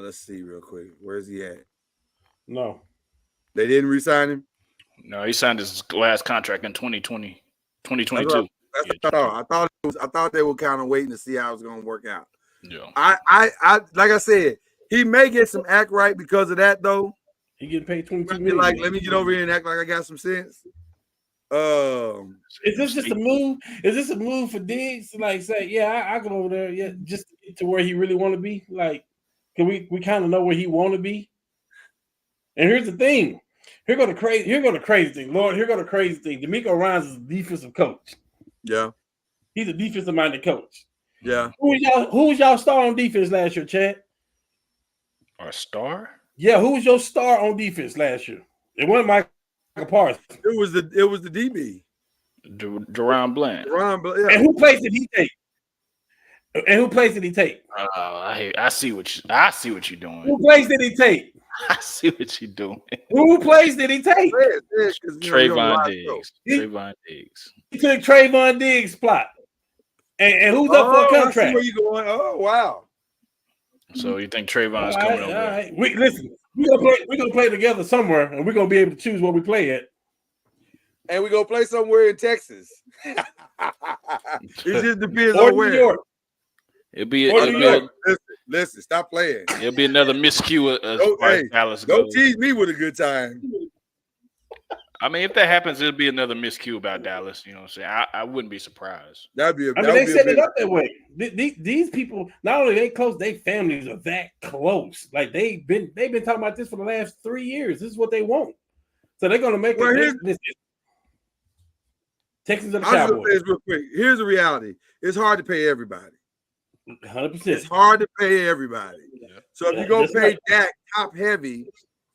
Let's see real quick. Where's he at? No. They didn't re-sign him? No, he signed his last contract in 2022. That's what I thought they were kind of waiting to see how it was going to work out. Yeah. I like I said, he may get some act right because of that though. He getting paid 22 Be million. like, let me get over here and act like I got some sense. Is this just a move? Is this a move for Diggs to like say, yeah, I go over there, yeah, just to get to where he really want to be? Like, can we kind of know where he want to be? And here's the thing. Here go the crazy thing. Lord, here go the crazy thing. DeMeco Ryans is a defensive coach. Yeah. He's a defensive-minded coach. Yeah. Who was y'all star on defense last year, Chad? Our star? Yeah, who was your star on defense last year? It wasn't Michael Parsons. It was the DB. Deron Bland. Yeah. And who place did he take? I see what you're doing. Who place did he take? I see what you're doing. Who place did he take? Trayvon Diggs. Trayvon Diggs. He took Trayvon Diggs' spot. And who's up for a contract? I see where you going? Oh, wow. So you think Trayvon's coming over? All right. We're gonna play together somewhere, and we're gonna be able to choose where we play at. And we're gonna play somewhere in Texas. It just depends Or on where. New York. Listen, stop playing. It'll be another miscue as far as Dallas Don't goes. tease me with a good time. I mean, if that happens, it'll be another miscue about Dallas. You know what I'm saying? I wouldn't be surprised. They set it up that way. These people, not only they close, their families are that close. Like they've been talking about this for the last 3 years. This is what they want. So they're gonna make it. Texans are the Cowboys. I'm gonna say this real quick. Here's the reality: it's hard to pay everybody. 100%. It's hard to pay everybody. Yeah. So if you go pay Dak top heavy,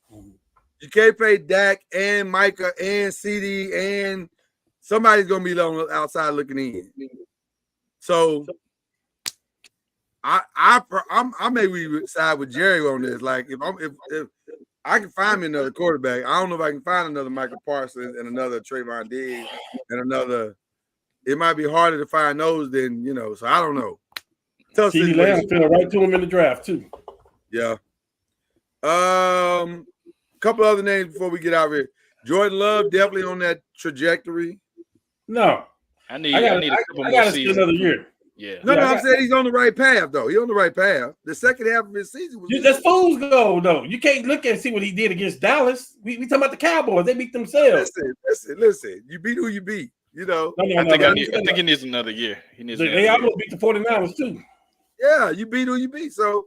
you can't pay Dak and Micah and CD and somebody's gonna be on the outside looking in. So I maybe side with Jerry on this. Like if I can find me another quarterback, I don't know if I can find another Michael Parsons and another Trayvon Diggs and another. It might be harder to find those than So I don't know. CeeDee Lamb fell right to him in the draft too. Yeah. Couple other names before we get out of here. Jordan Love definitely on that trajectory. No, I need a couple more seasons. Another year. Yeah. No, I'm saying he's on the right path though. He's on the right path. The second half of his season was. That's fool's gold though. You can't look and see what he did against Dallas. We talking about the Cowboys. They beat themselves. Listen. You beat who you beat. I think he needs another year. They almost beat the 49ers too. Yeah, you beat who you beat. So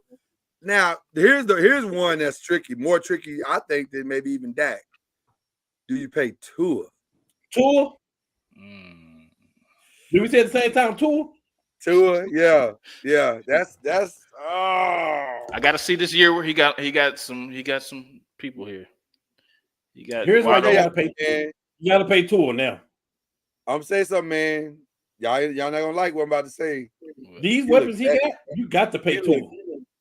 now here's one that's tricky, more tricky, I think, than maybe even Dak. Do you pay Tua? Tua? Did we say at the same time Tua? Tua, yeah. That's I gotta see this year where he got some people here. Here's why you gotta pay Tua. You gotta pay Tua now. I'm saying something, man. Y'all not gonna like what I'm about to say. These weapons he got, you got to pay Tua.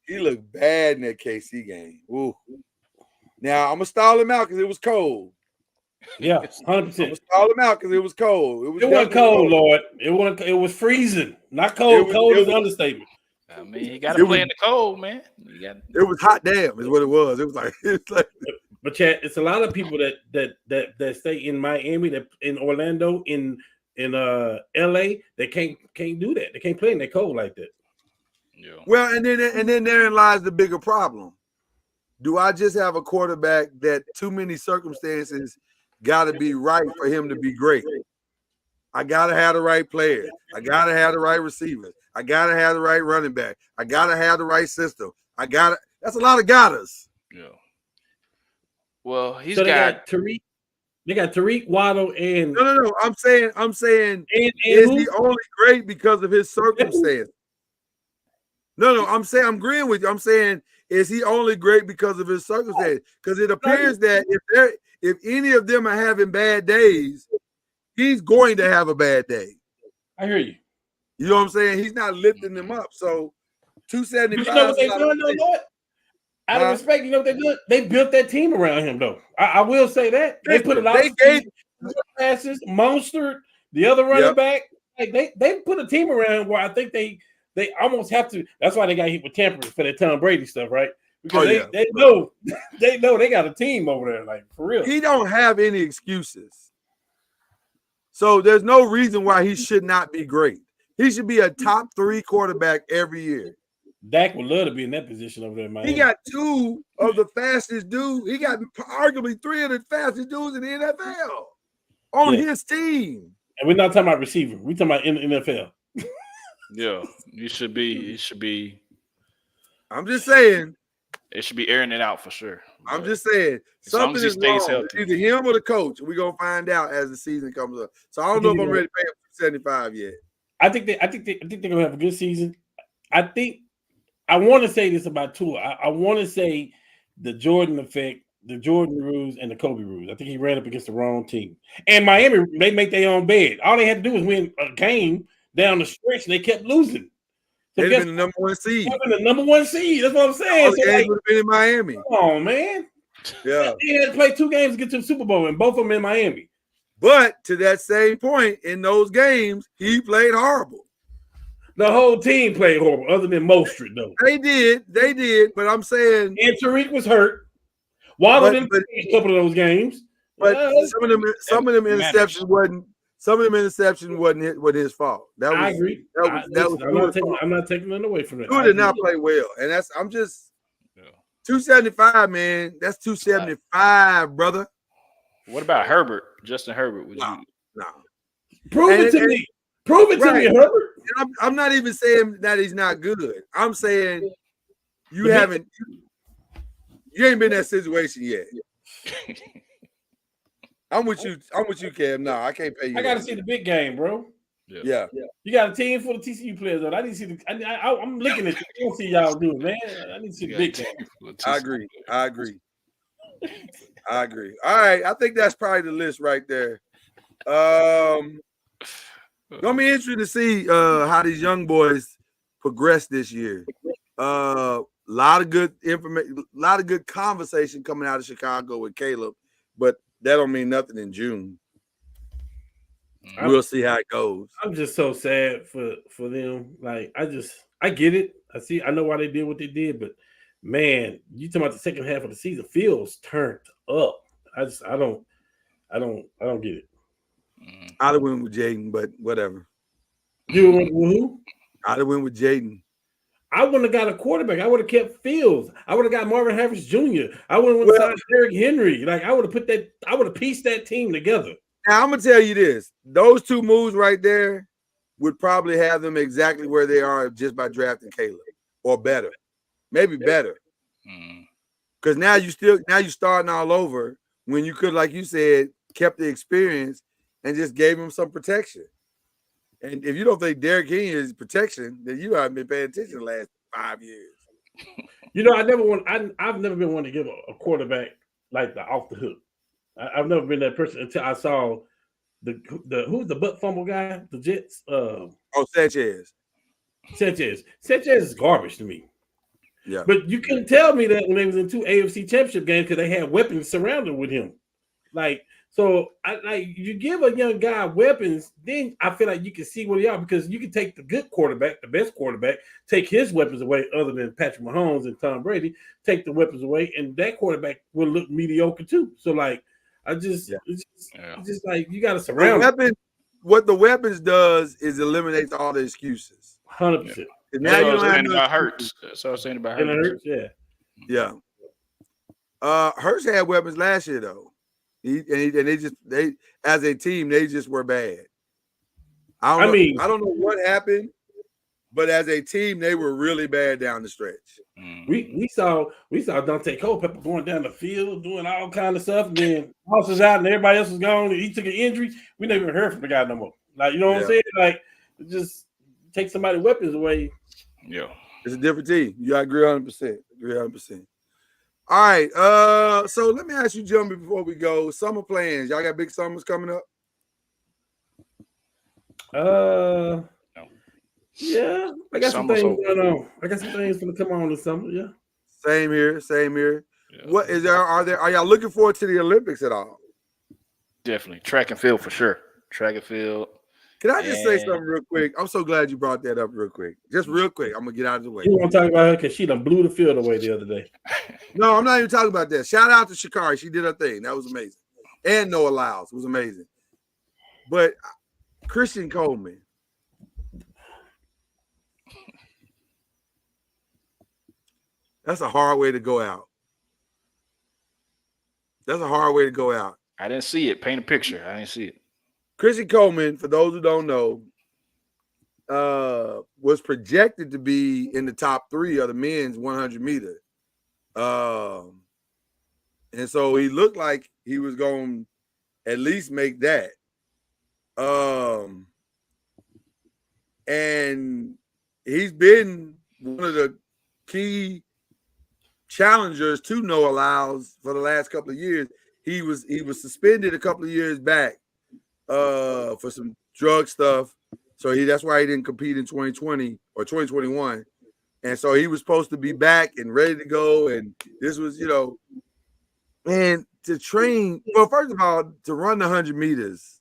He looked bad in that KC game. Ooh. Now I'm gonna stall him out because it was cold. Yeah, 100%. I'm gonna stall him out because it was cold. It wasn't cold, Lord. It was freezing. Not cold. Cold is an understatement. I mean, you got to play in the cold, man. It was hot damn, is what it was. It was like But Chad, it's a lot of people that stay in Miami, that in Orlando, in LA, they can't do that. They can't play in the cold like that. Yeah. Well, and then therein lies the bigger problem. Do I just have a quarterback that too many circumstances got to be right for him to be great? I got to have the right players. I got to have the right receivers. I got to have the right running back. I got to have the right system. That's a lot of gotters. Yeah. Well, they got Tariq. They got Tariq, Waddle, and No. I'm saying is he only great because of his circumstance? No. I'm agreeing with you. I'm saying, is he only great because of his circumstance? Because it appears that if any of them are having bad days, he's going to have a bad day. I hear you. You know what I'm saying? He's not lifting them up. So 275. You know what they doing, though, Lord? Out of respect, you know what they did? They built that team around him, though. I will say that. They put a lot of passes, Monster, the other running back. Like they put a team around him where I think they almost have to. That's why they got hit with tampering for that Tom Brady stuff, right? Because they know they got a team over there, like for real. He don't have any excuses. So there's no reason why he should not be great. He should be a top 3 quarterback every year. Dak would love to be in that position over there in Miami. He got 2 of the fastest dudes. He got arguably 3 of the fastest dudes in the NFL on his team. And we're not talking about receiver. We're talking about in the NFL. Yeah, you should be. It should be. I'm just saying. It should be airing it out for sure. I'm just saying. Something Something is stays wrong. healthy. It's either him or the coach. We're gonna find out as the season comes up. So I don't know if I'm ready to pay him 75 yet. I think they're gonna have a good season. I want to say this about Tua. I want to say the Jordan effect, the Jordan rules, and the Kobe rules. I think he ran up against the wrong team. And Miami, they make their own bed. All they had to do was win a game down the stretch, and they kept losing. So They've been the number 1 seed. The number 1 seed. That's what I'm saying. All the games would have been in Miami. Come on, man. Yeah. He had to play 2 games to get to the Super Bowl, and both of them in Miami. But to that same point, in those games, he played horrible. The whole team played horrible, other than Mostert, though. They did. But I'm saying, and Tariq was hurt. Waddle didn't play a couple of those games. But some of them interceptions wasn't his fault. I agree. I'm not taking it away from it. Tua did not play well, and I'm just 275, man. That's 275, brother. What about Herbert? Justin Herbert? No. Prove it to me. Prove it to me, Herbert. I'm not even saying that he's not good. I'm saying you ain't been in that situation yet. I'm with you, Cam. No, I can't pay you. I got to see the big game, bro. Yeah. You got a team full of TCU players, though. I need to see the. I'm looking at you. I don't see y'all do it, man. I need to see the big game. I agree. All right, I think that's probably the list right there. Gonna be interesting to see how these young boys progress this year. Lot of good information, a lot of good conversation coming out of Chicago with Caleb, but that don't mean nothing in June. We'll see how it goes. I'm just so sad for them. Like I get it. I know why they did what they did, but man, you talking about the second half of the season, Fields turned up. I don't get it. I'd have went with Jaden, but whatever. You went with who? I'd have went with Jaden. I wouldn't have got a quarterback. I would have kept Fields. I would have got Marvin Harris Jr. I would have went Derrick Henry. Like I would have pieced that team together. Now I'm gonna tell you this: those 2 moves right there would probably have them exactly where they are just by drafting Caleb, or better, maybe better. Because now you starting all over when you could, like you said, kept the experience and just gave him some protection. And if you don't think Derrick Henry is protection, then you haven't been paying attention the last 5 years. You know, I've never been one to give a quarterback like the off the hook. I've never been that person until I saw who's the butt fumble guy, the Jets. Sanchez. Sanchez is garbage to me. Yeah, but you couldn't tell me that when they was in 2 AFC championship games because they had weapons surrounded with him. Like, so you give a young guy weapons, then I feel like you can see where they are because you can take the good quarterback, the best quarterback, take his weapons away, other than Patrick Mahomes and Tom Brady, take the weapons away, and that quarterback will look mediocre too. So like, it's just like you got to surround what the weapons does is eliminates all the excuses. 100%. Now you don't have about Hurts. That's what I was saying about Hurts. Yeah. Hurts had weapons last year though. They as a team they just were bad. I don't know what happened, but as a team they were really bad down the stretch. We saw Dante Culpepper going down the field doing all kind of stuff, and then House was out and everybody else was gone. And he took an injury. We never even heard from the guy no more. Like, you know what I'm saying? Like, just take somebody's weapons away. Yeah, it's a different team. You agree 100%. Agree 100%. All right. So let me ask you, gentlemen, before we go, summer plans. Y'all got big summers coming up? No. Yeah, I got some things going on. I got some things going to come on this summer. Yeah. Same here. Yeah. What is there? Are y'all looking forward to the Olympics at all? Definitely. Track and field for sure. Track and field. Can I just say something real quick? I'm so glad you brought that up real quick. Just real quick. I'm going to get out of the way. You want to talk about her because she done blew the field away the other day. No, I'm not even talking about that. Shout out to Sha'Carri. She did her thing. That was amazing. And Noah Lyles was amazing. But Christian Coleman. That's a hard way to go out. That's a hard way to go out. I didn't see it. Paint a picture. I didn't see it. Chrissy Coleman, for those who don't know, was projected to be in the top 3 of the men's 100 meter. And so he looked like he was going to at least make that. And he's been one of the key challengers to Noah Lyles for the last couple of years. He was suspended a couple of years back for some drug stuff. So that's why he didn't compete in 2020 or 2021. And so he was supposed to be back and ready to go. And this was, man, to train. Well, first of all, to run the 100 meters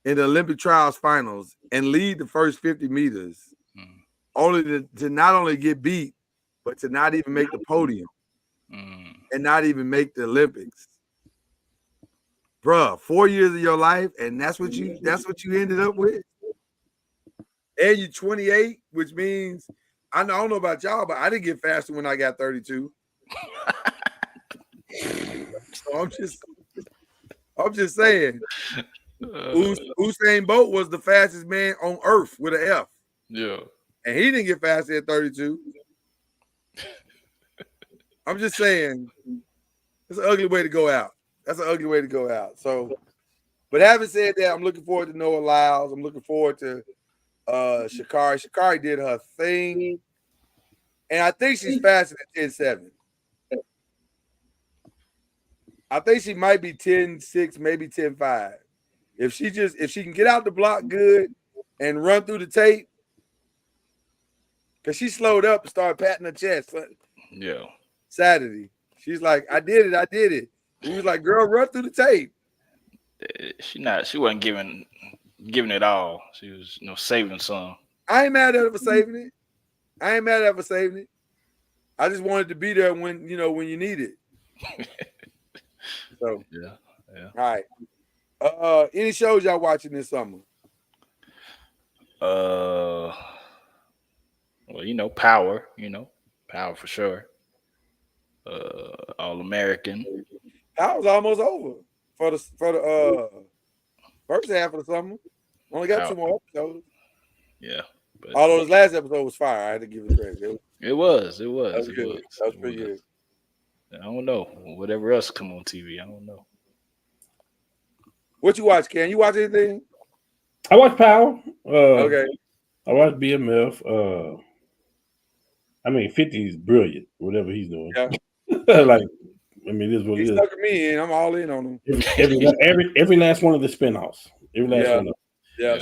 in the Olympic trials finals and lead the first 50 meters, only to not only get beat, but to not even make the podium and not even make the Olympics. Bruh, 4 years of your life, and that's what you ended up with. And you're 28, which means I don't know about y'all, but I didn't get faster when I got 32. So I'm just saying. Usain Bolt was the fastest man on earth with an F. Yeah. And he didn't get faster at 32. I'm just saying, it's an ugly way to go out. That's an ugly way to go out. So, but having said that, I'm looking forward to Noah Lyles. I'm looking forward to Sha'Carri. Sha'Carri did her thing. And I think she's faster than 10.7. I think she might be 10.6, maybe 10.5. If she can get out the block good and run through the tape, because she slowed up and started patting her chest. Yeah. Saturday. She's like, I did it. He was like, girl, run through the tape. She wasn't giving it all. She was saving some. I ain't mad at her for saving it. I just wanted to be there when you need it. So yeah. All right. Any shows y'all watching this summer? Well, Power. Power for sure. All American. Power's almost over for the first half of the summer. Only got 2 more episodes. Yeah. Although this last episode was fire, I had to give it credit. It was. That was good. That was pretty good. I don't know. Whatever else come on TV, I don't know. What you watch, Ken? You watch anything? I watch Power. Okay. I watch BMF. 50 is brilliant, whatever he's doing. Yeah. This is what He's it is. stuck me in. I'm all in on him. Every last one of the spinoffs. Every last one of them. Yeah,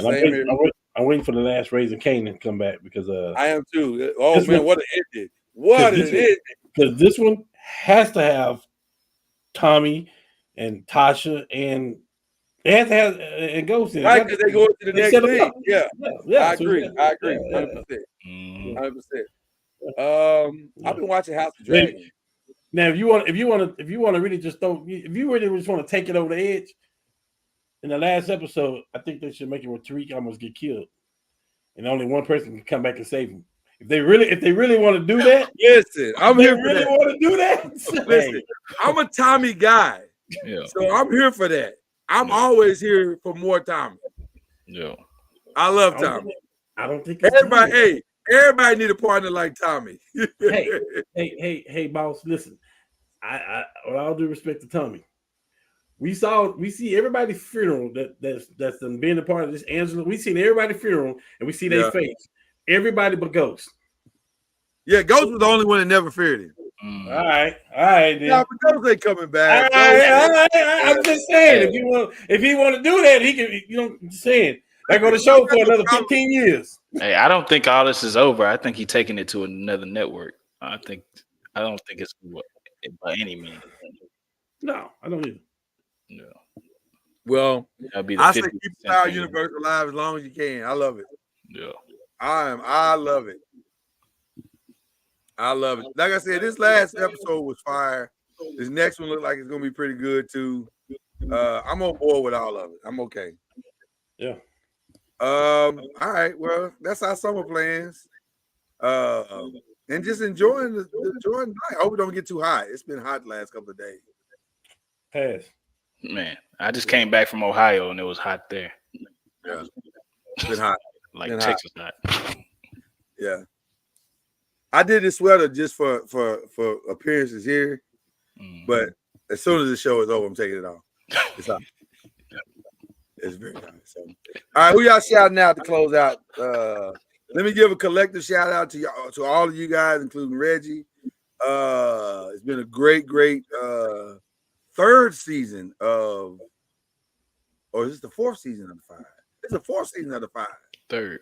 I'm waiting for the last Raising Kanan to come back because I am too. Oh man, what an ending! What an ending! Because this one has to have Tommy and Tasha and it has to have and Ghost in it. Right, because they go into the next thing. Yeah. I agree. 100%. 100%. I've been watching House of Dragon. Now, if you want to really just want to take it over the edge, in the last episode, I think they should make it where Tariq almost get killed, and only one person can come back and save him. If they really want to do that, listen, I'm here for really that. Want to do that? Listen, I'm a Tommy guy, so I'm here for that. I'm always here for more Tommy. Yeah, I love Tommy. I don't think everybody. Hey, everybody need a partner like Tommy. hey, boss. Listen, I with all due respect to Tommy, we see everybody's funeral that's been a part of this Angela. We seen everybody's funeral and we see their face. Everybody but Ghost. Yeah, Ghost was the only one that never feared him. All right. Then. Yeah, but Ghost ain't coming back. All right. I'm just saying, if he want to do that, he can. I'm just saying. They're going to show for another 15 years. Hey, I don't think all this is over. I think he's taking it to another network. I don't think it's by any means. No, I don't either. No. Well, I say keep the Power universe alive as long as you can. I love it. Yeah. I love it. I love it. Like I said, this last episode was fire. This next one looked like it's going to be pretty good too. I'm on board with all of it. I'm okay. Yeah. All right. Well, that's our summer plans. and just enjoying the night. I hope it don't get too hot. It's been hot the last couple of days. Pass. Man, I just came back from Ohio and it was hot there. Yeah, it's been hot. Like Been Texas hot. Yeah, I did this sweater just for appearances here, but as soon as the show is over, I'm taking it off. It's hot. It's very hot. So, all right, who y'all shouting out to close out? Let me give a collective shout out to y'all, to all of you guys, including Reggie. It's been a great third season of, or is this the fourth season of the Five? It's the fourth season of the Five. Third.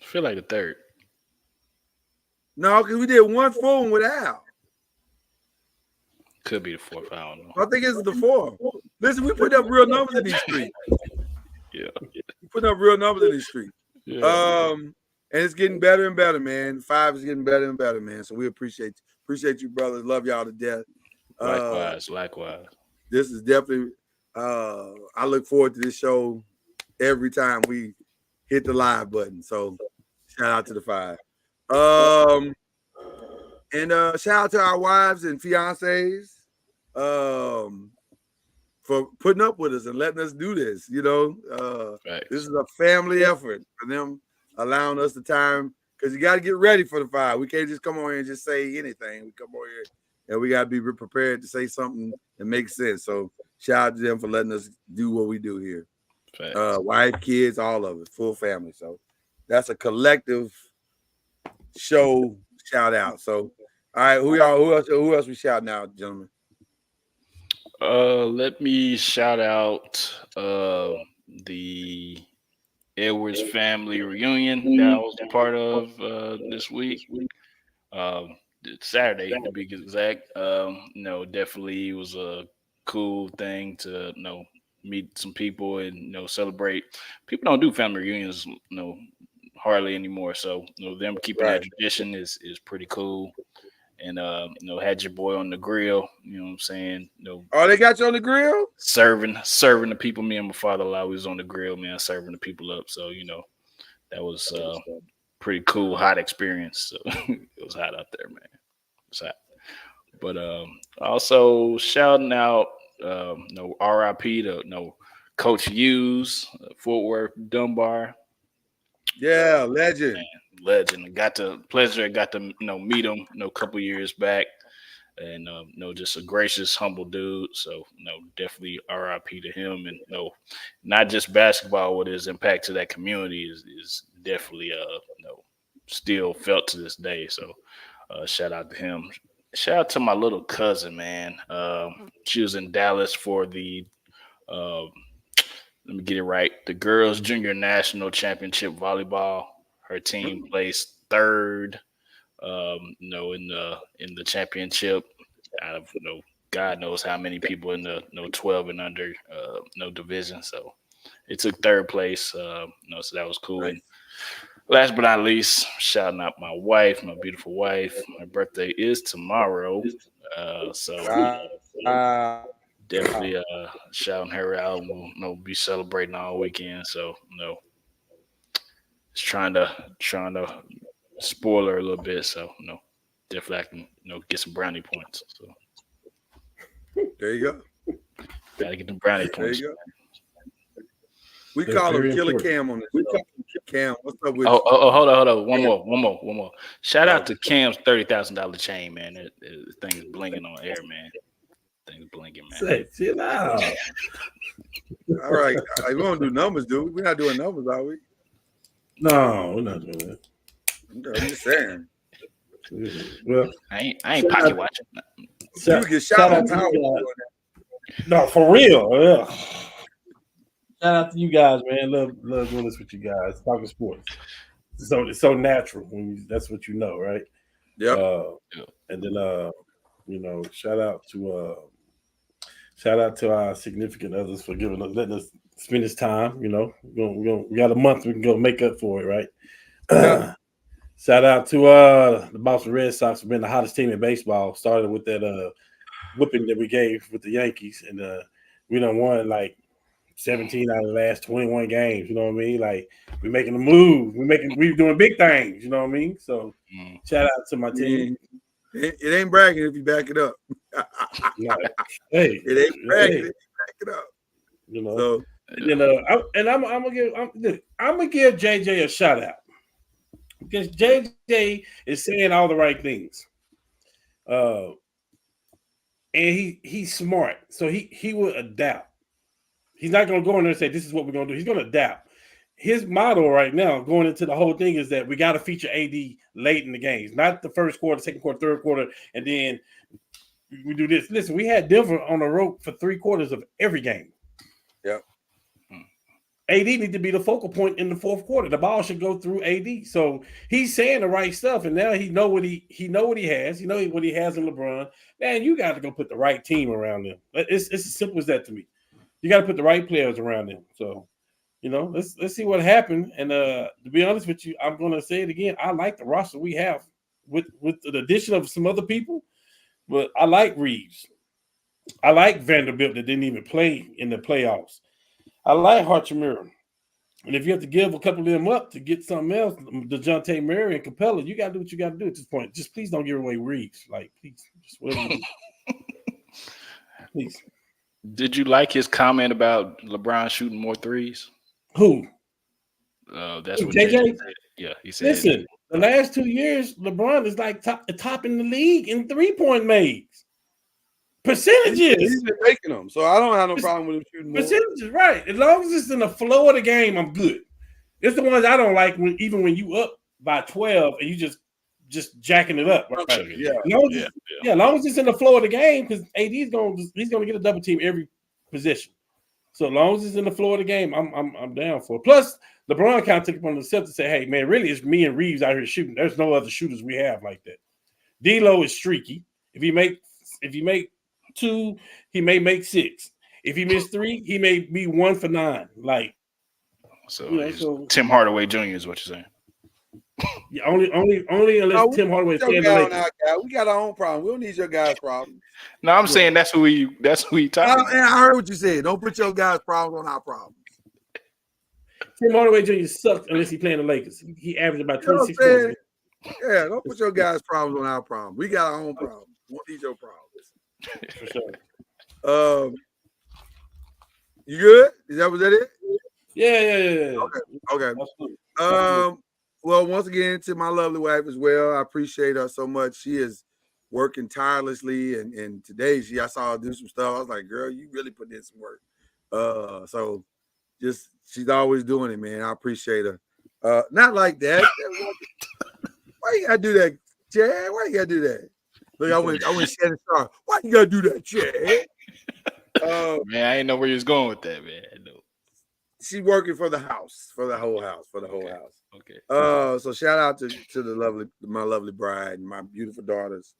I feel like the third. No, because we did one full one with Al. Could be the fourth. I don't know. I think it's the fourth. Listen, we put up real numbers in these streets. Yeah. We put up real numbers in these streets. Yeah. And it's getting better and better, man. Five is getting better and better, man. So we appreciate you, brothers. Love y'all to death. Likewise. This is definitely. I look forward to this show every time we hit the live button. So shout out to the Five. And shout out to our wives and fiancés for putting up with us and letting us do this. You know, this is a family effort for them allowing us the time, because you got to get ready for the Five. We can't just come on here and just say anything. We come on here and we got to be prepared to say something that makes sense. So shout out to them for letting us do what we do here. Wife, kids, all of it, full family. So that's a collective show shout out. So all right, who else we shouting out, gentlemen? Let me shout out the Edwards family reunion that I was a part of this week. Saturday to be exact. Definitely was a cool thing to meet some people and celebrate. People don't do family reunions hardly anymore, so them keeping that tradition is pretty cool. And had your boy on the grill, you know what I'm saying? Oh, they got you on the grill? Serving the people. Me and my father-in-law was on the grill, man, serving the people up. So, that was pretty cool, hot experience. So it was hot out there, man. It's hot. But also shouting out RIP to Coach Hughes, Fort Worth Dunbar. Yeah, legend. Man, legend. Got to meet him a couple years back, and just a gracious, humble dude. So definitely RIP to him, and not just basketball, what his impact to that community is definitely still felt to this day. So shout out to him. Shout out to my little cousin, man. She was in Dallas for the let me get it right, the Girls Junior National Championship Volleyball. Her team placed third, in the championship out of God knows how many people in the 12 and under division. So it took third place. So that was cool. Right. And last but not least, shouting out my wife, my beautiful wife. Her birthday is tomorrow, definitely shouting her out. We'll be celebrating all weekend. So just trying to spoil her a little bit. So definitely I can get some brownie points. So there you go. Gotta get the brownie points. There you go. We call him Killer Cam on this. We call him Cam. What's up with? Oh, hold on. One more. Shout out to Cam's $30,000 chain, man. That thing is blinging on air, man. Things blinking, man. Say, chill out. All right, we don't do numbers, dude. We're not doing numbers, are we? No, we're not doing that. I'm just saying. Well, I ain't pocket watching. You get shout out to you. No, for real. Yeah. Shout out to you guys, man. Love doing this with you guys. Talking sports. So it's so natural when that's what you know, right? Yeah. And then shout out to our significant others for letting us spend this time. We got a month we can go make up for it, right? Yeah. Shout out to the Boston Red Sox for being the hottest team in baseball. Started with that whipping that we gave with the Yankees, and we done won like 17 out of the last 21 games. You know what I mean? Like we're making a move. We're doing big things. You know what I mean? So shout out to my team. It ain't bragging if you back it up. No, hey, it ain't bragging if hey, you back it up. you know. So, I'm gonna give JJ a shout out because JJ is saying all the right things. And he's smart, so he will adapt. He's not gonna go in there and say this is what we're gonna do. He's gonna adapt. His motto right now, going into the whole thing, is that we got to feature AD late in the games, not the first quarter, second quarter, third quarter, and then we do this. Listen, we had Denver on the rope for 3/4 of every game. Yep. AD need to be the focal point in the fourth quarter. The ball should go through AD. So he's saying the right stuff, and now he know what he has. You know what he has in LeBron. Man, you got to go put the right team around them. It's as simple as that to me. You got to put the right players around them. So, you know, let's see what happened. And to be honest with you, I'm going to say it again. I like the roster we have with the addition of some other people, but I like Reeves. I like Vanderbilt that didn't even play in the playoffs. I like Hachimura. And if you have to give a couple of them up to get something else, DeJounte Murray and Capella, you got to do what you got to do at this point. Just please don't give away Reeves. Like, please, just whatever you do. Please. Did you like his comment about LeBron shooting more threes? Who? That's what JJ said. Yeah, he said. Listen, the last 2 years, LeBron is like top in the league in 3-point makes. Percentages. He's been making them, so I don't have no problem with him shooting more. Percentages, right. As long as it's in the flow of the game, I'm good. It's the ones I don't like even when you up by 12 and you just jacking it up. Right? Yeah. As long as it's in the flow of the game, because AD he's gonna get a double team every position. So as long as it's in the flow of the game, I'm down for it. Plus, LeBron kind of took it upon himself to say, "Hey, man, really, it's me and Reeves out here shooting. There's no other shooters we have like that." D'Lo is streaky. If he make 2, he may make 6. If he missed 3, he may be 1 for 9. Like, so Tim Hardaway Jr. is what you're saying. Yeah, only unless Tim Hardaway stay in the Lakers. We got our own problem. We don't need your guys' problems. No, I'm saying that's who he talking about. And I heard what you said. Don't put your guys' problems on our problems. Tim Hardaway Jr. sucked unless he playing the Lakers. He averaged about 26 points. Yeah, don't put your guys' problems on our problems. We got our own problems. We don't need your problems. For sure. You good? Was that it? Yeah. Okay. Well, once again, to my lovely wife as well. I appreciate her so much. She is working tirelessly, and today I saw her do some stuff. I was like, girl, you really put in some work. So just she's always doing it, man. I appreciate her. Not like that. Why you gotta do that, Chad? Why you gotta do that? Look, I went Shannon Sharp. Why you gotta do that, Chad? Man, I didn't know where you was going with that, man. No. She's working for the house, for the whole house. Okay. So shout out to my lovely bride and my beautiful daughters.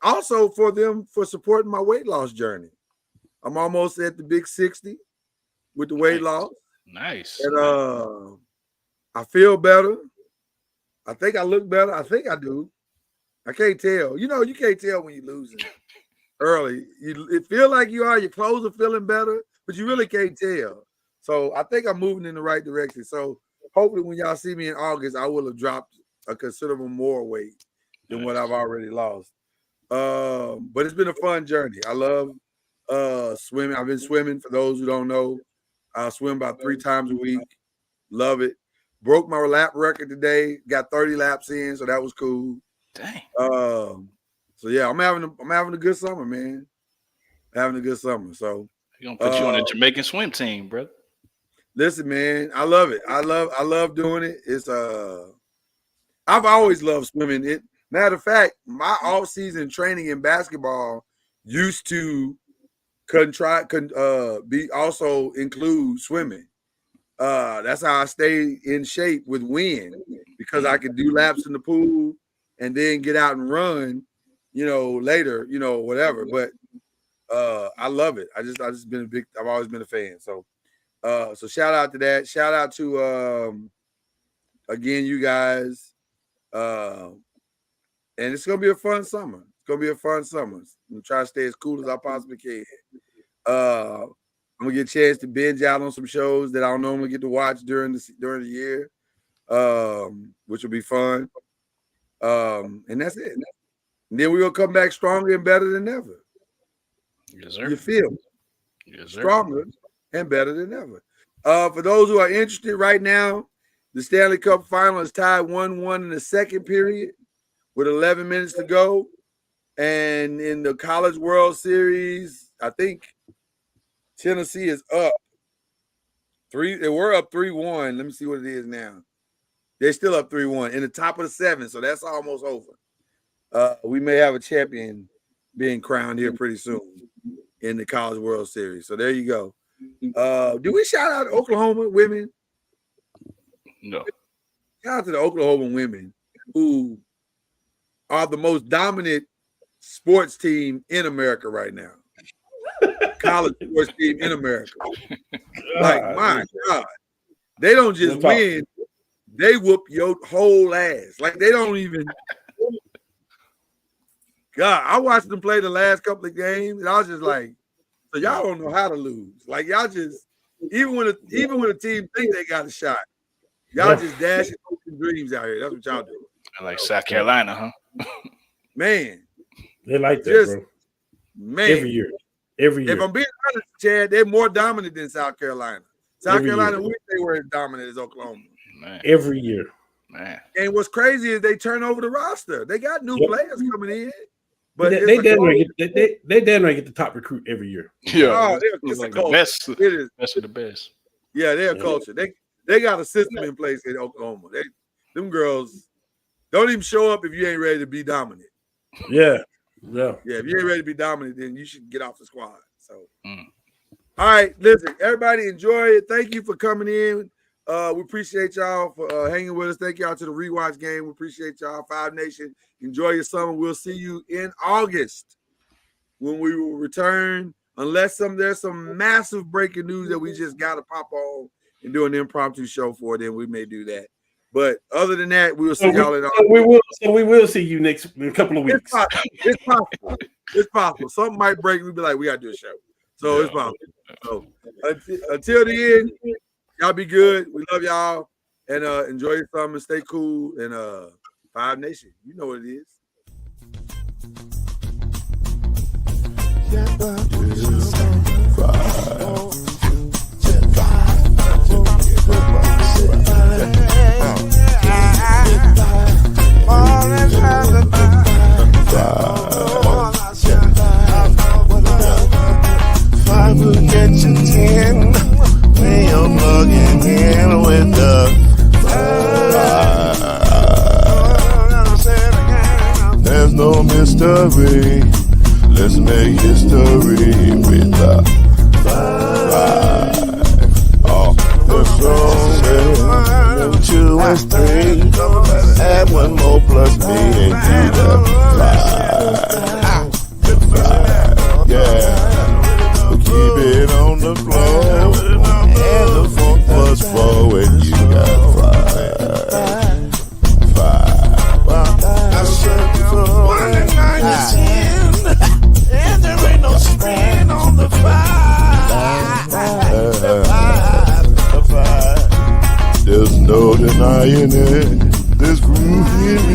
Also for them for supporting my weight loss journey. I'm almost at the big 60 with the weight loss. Nice. And I feel better. I think I look better. I think I do. I can't tell. You know, you can't tell when you're losing early. It feel like you are. Your clothes are feeling better, but you really can't tell. So I think I'm moving in the right direction. So hopefully when y'all see me in August, I will have dropped a considerable more weight than what I've already lost. But it's been a fun journey. I love swimming. I've been swimming. For those who don't know, I swim about 3 times a week. Love it. Broke my lap record today. Got 30 laps in, so that was cool. Dang. So yeah, I'm having a good summer, man. Having a good summer. So We're gonna put you on the Jamaican swim team, brother. Listen, man, I love it. I love doing it. It's I've always loved swimming. Matter of fact, my off-season training in basketball used to also include swimming. That's how I stay in shape with wind, because I could do laps in the pool and then get out and run, later, whatever. But I love it. I've always been a fan. So shout out to that. Shout out to again, you guys. And it's gonna be a fun summer. I'm trying to stay as cool as I possibly can. I'm gonna get a chance to binge out on some shows that I don't normally get to watch during the year, which will be fun. And that's it. And then we're gonna come back stronger and better than ever. Yes, sir. You feel me? Yes, sir. Stronger and better than ever. For those who are interested right now, the Stanley Cup final is tied 1-1 in the second period with 11 minutes to go. And in the College World Series, I think Tennessee is up 3. They were up 3-1. Let me see what it is now. They're still up 3-1 in the top of the 7, so that's almost over. We may have a champion being crowned here pretty soon in the College World Series. So there you go. Do we shout out Oklahoma women? No. Shout out to the Oklahoma women who are the most dominant sports team in America right now. College sports team in America. Like, my God. They don't just win. They whoop your whole ass. Like, they don't even. God, I watched them play the last couple of games, and I was just like, so y'all don't know how to lose. Like, y'all just, even when a team think they got a shot, y'all just dashing open dreams out here. That's what y'all do. Like South Carolina, huh? Man. They like that, Just, bro. Man. Every year. If I'm being honest, Chad, they're more dominant than South Carolina. South Every Carolina, year. wish they were as dominant as Oklahoma. Man. Every year. Man. And what's crazy is they turn over the roster. They got new players coming in. But They damn near get the top recruit every year. Yeah. It's like a the culture. best. It is. Best of the best. Yeah, they're a culture. They got a system in place in Oklahoma. Them girls don't even show up if you ain't ready to be dominant. Yeah. Yeah. Yeah, if you ain't ready to be dominant, then you should get off the squad. So, All right, listen, everybody enjoy it. Thank you for coming in. We appreciate y'all for hanging with us. Thank y'all to the Rewatch Game. We appreciate y'all. Five Nation, enjoy your summer. We'll see you in August when we will return, unless there's some massive breaking news that we just got to pop on and do an impromptu show for, then we may do that. But other than that, we will see y'all in August. We will see you in a couple of weeks. It's possible. It's possible. Something might break. We'll be like, we got to do a show. So it's possible. So until the end, y'all be good. We love y'all. And enjoy your summer. Stay cool. And Five Nation, you know what it is. Five will get you 10 when you're plugging in with the there's no mystery. Let's make history with the five. Oh, the song is 2 and 3. Add 1 more plus me and you the 5. Yeah, we keep it on the floor. And the funk plus 4 and you got 5. 5. I said before 1 and 9 is 10. And there ain't no span on the 5. There's no denying it. This groove here is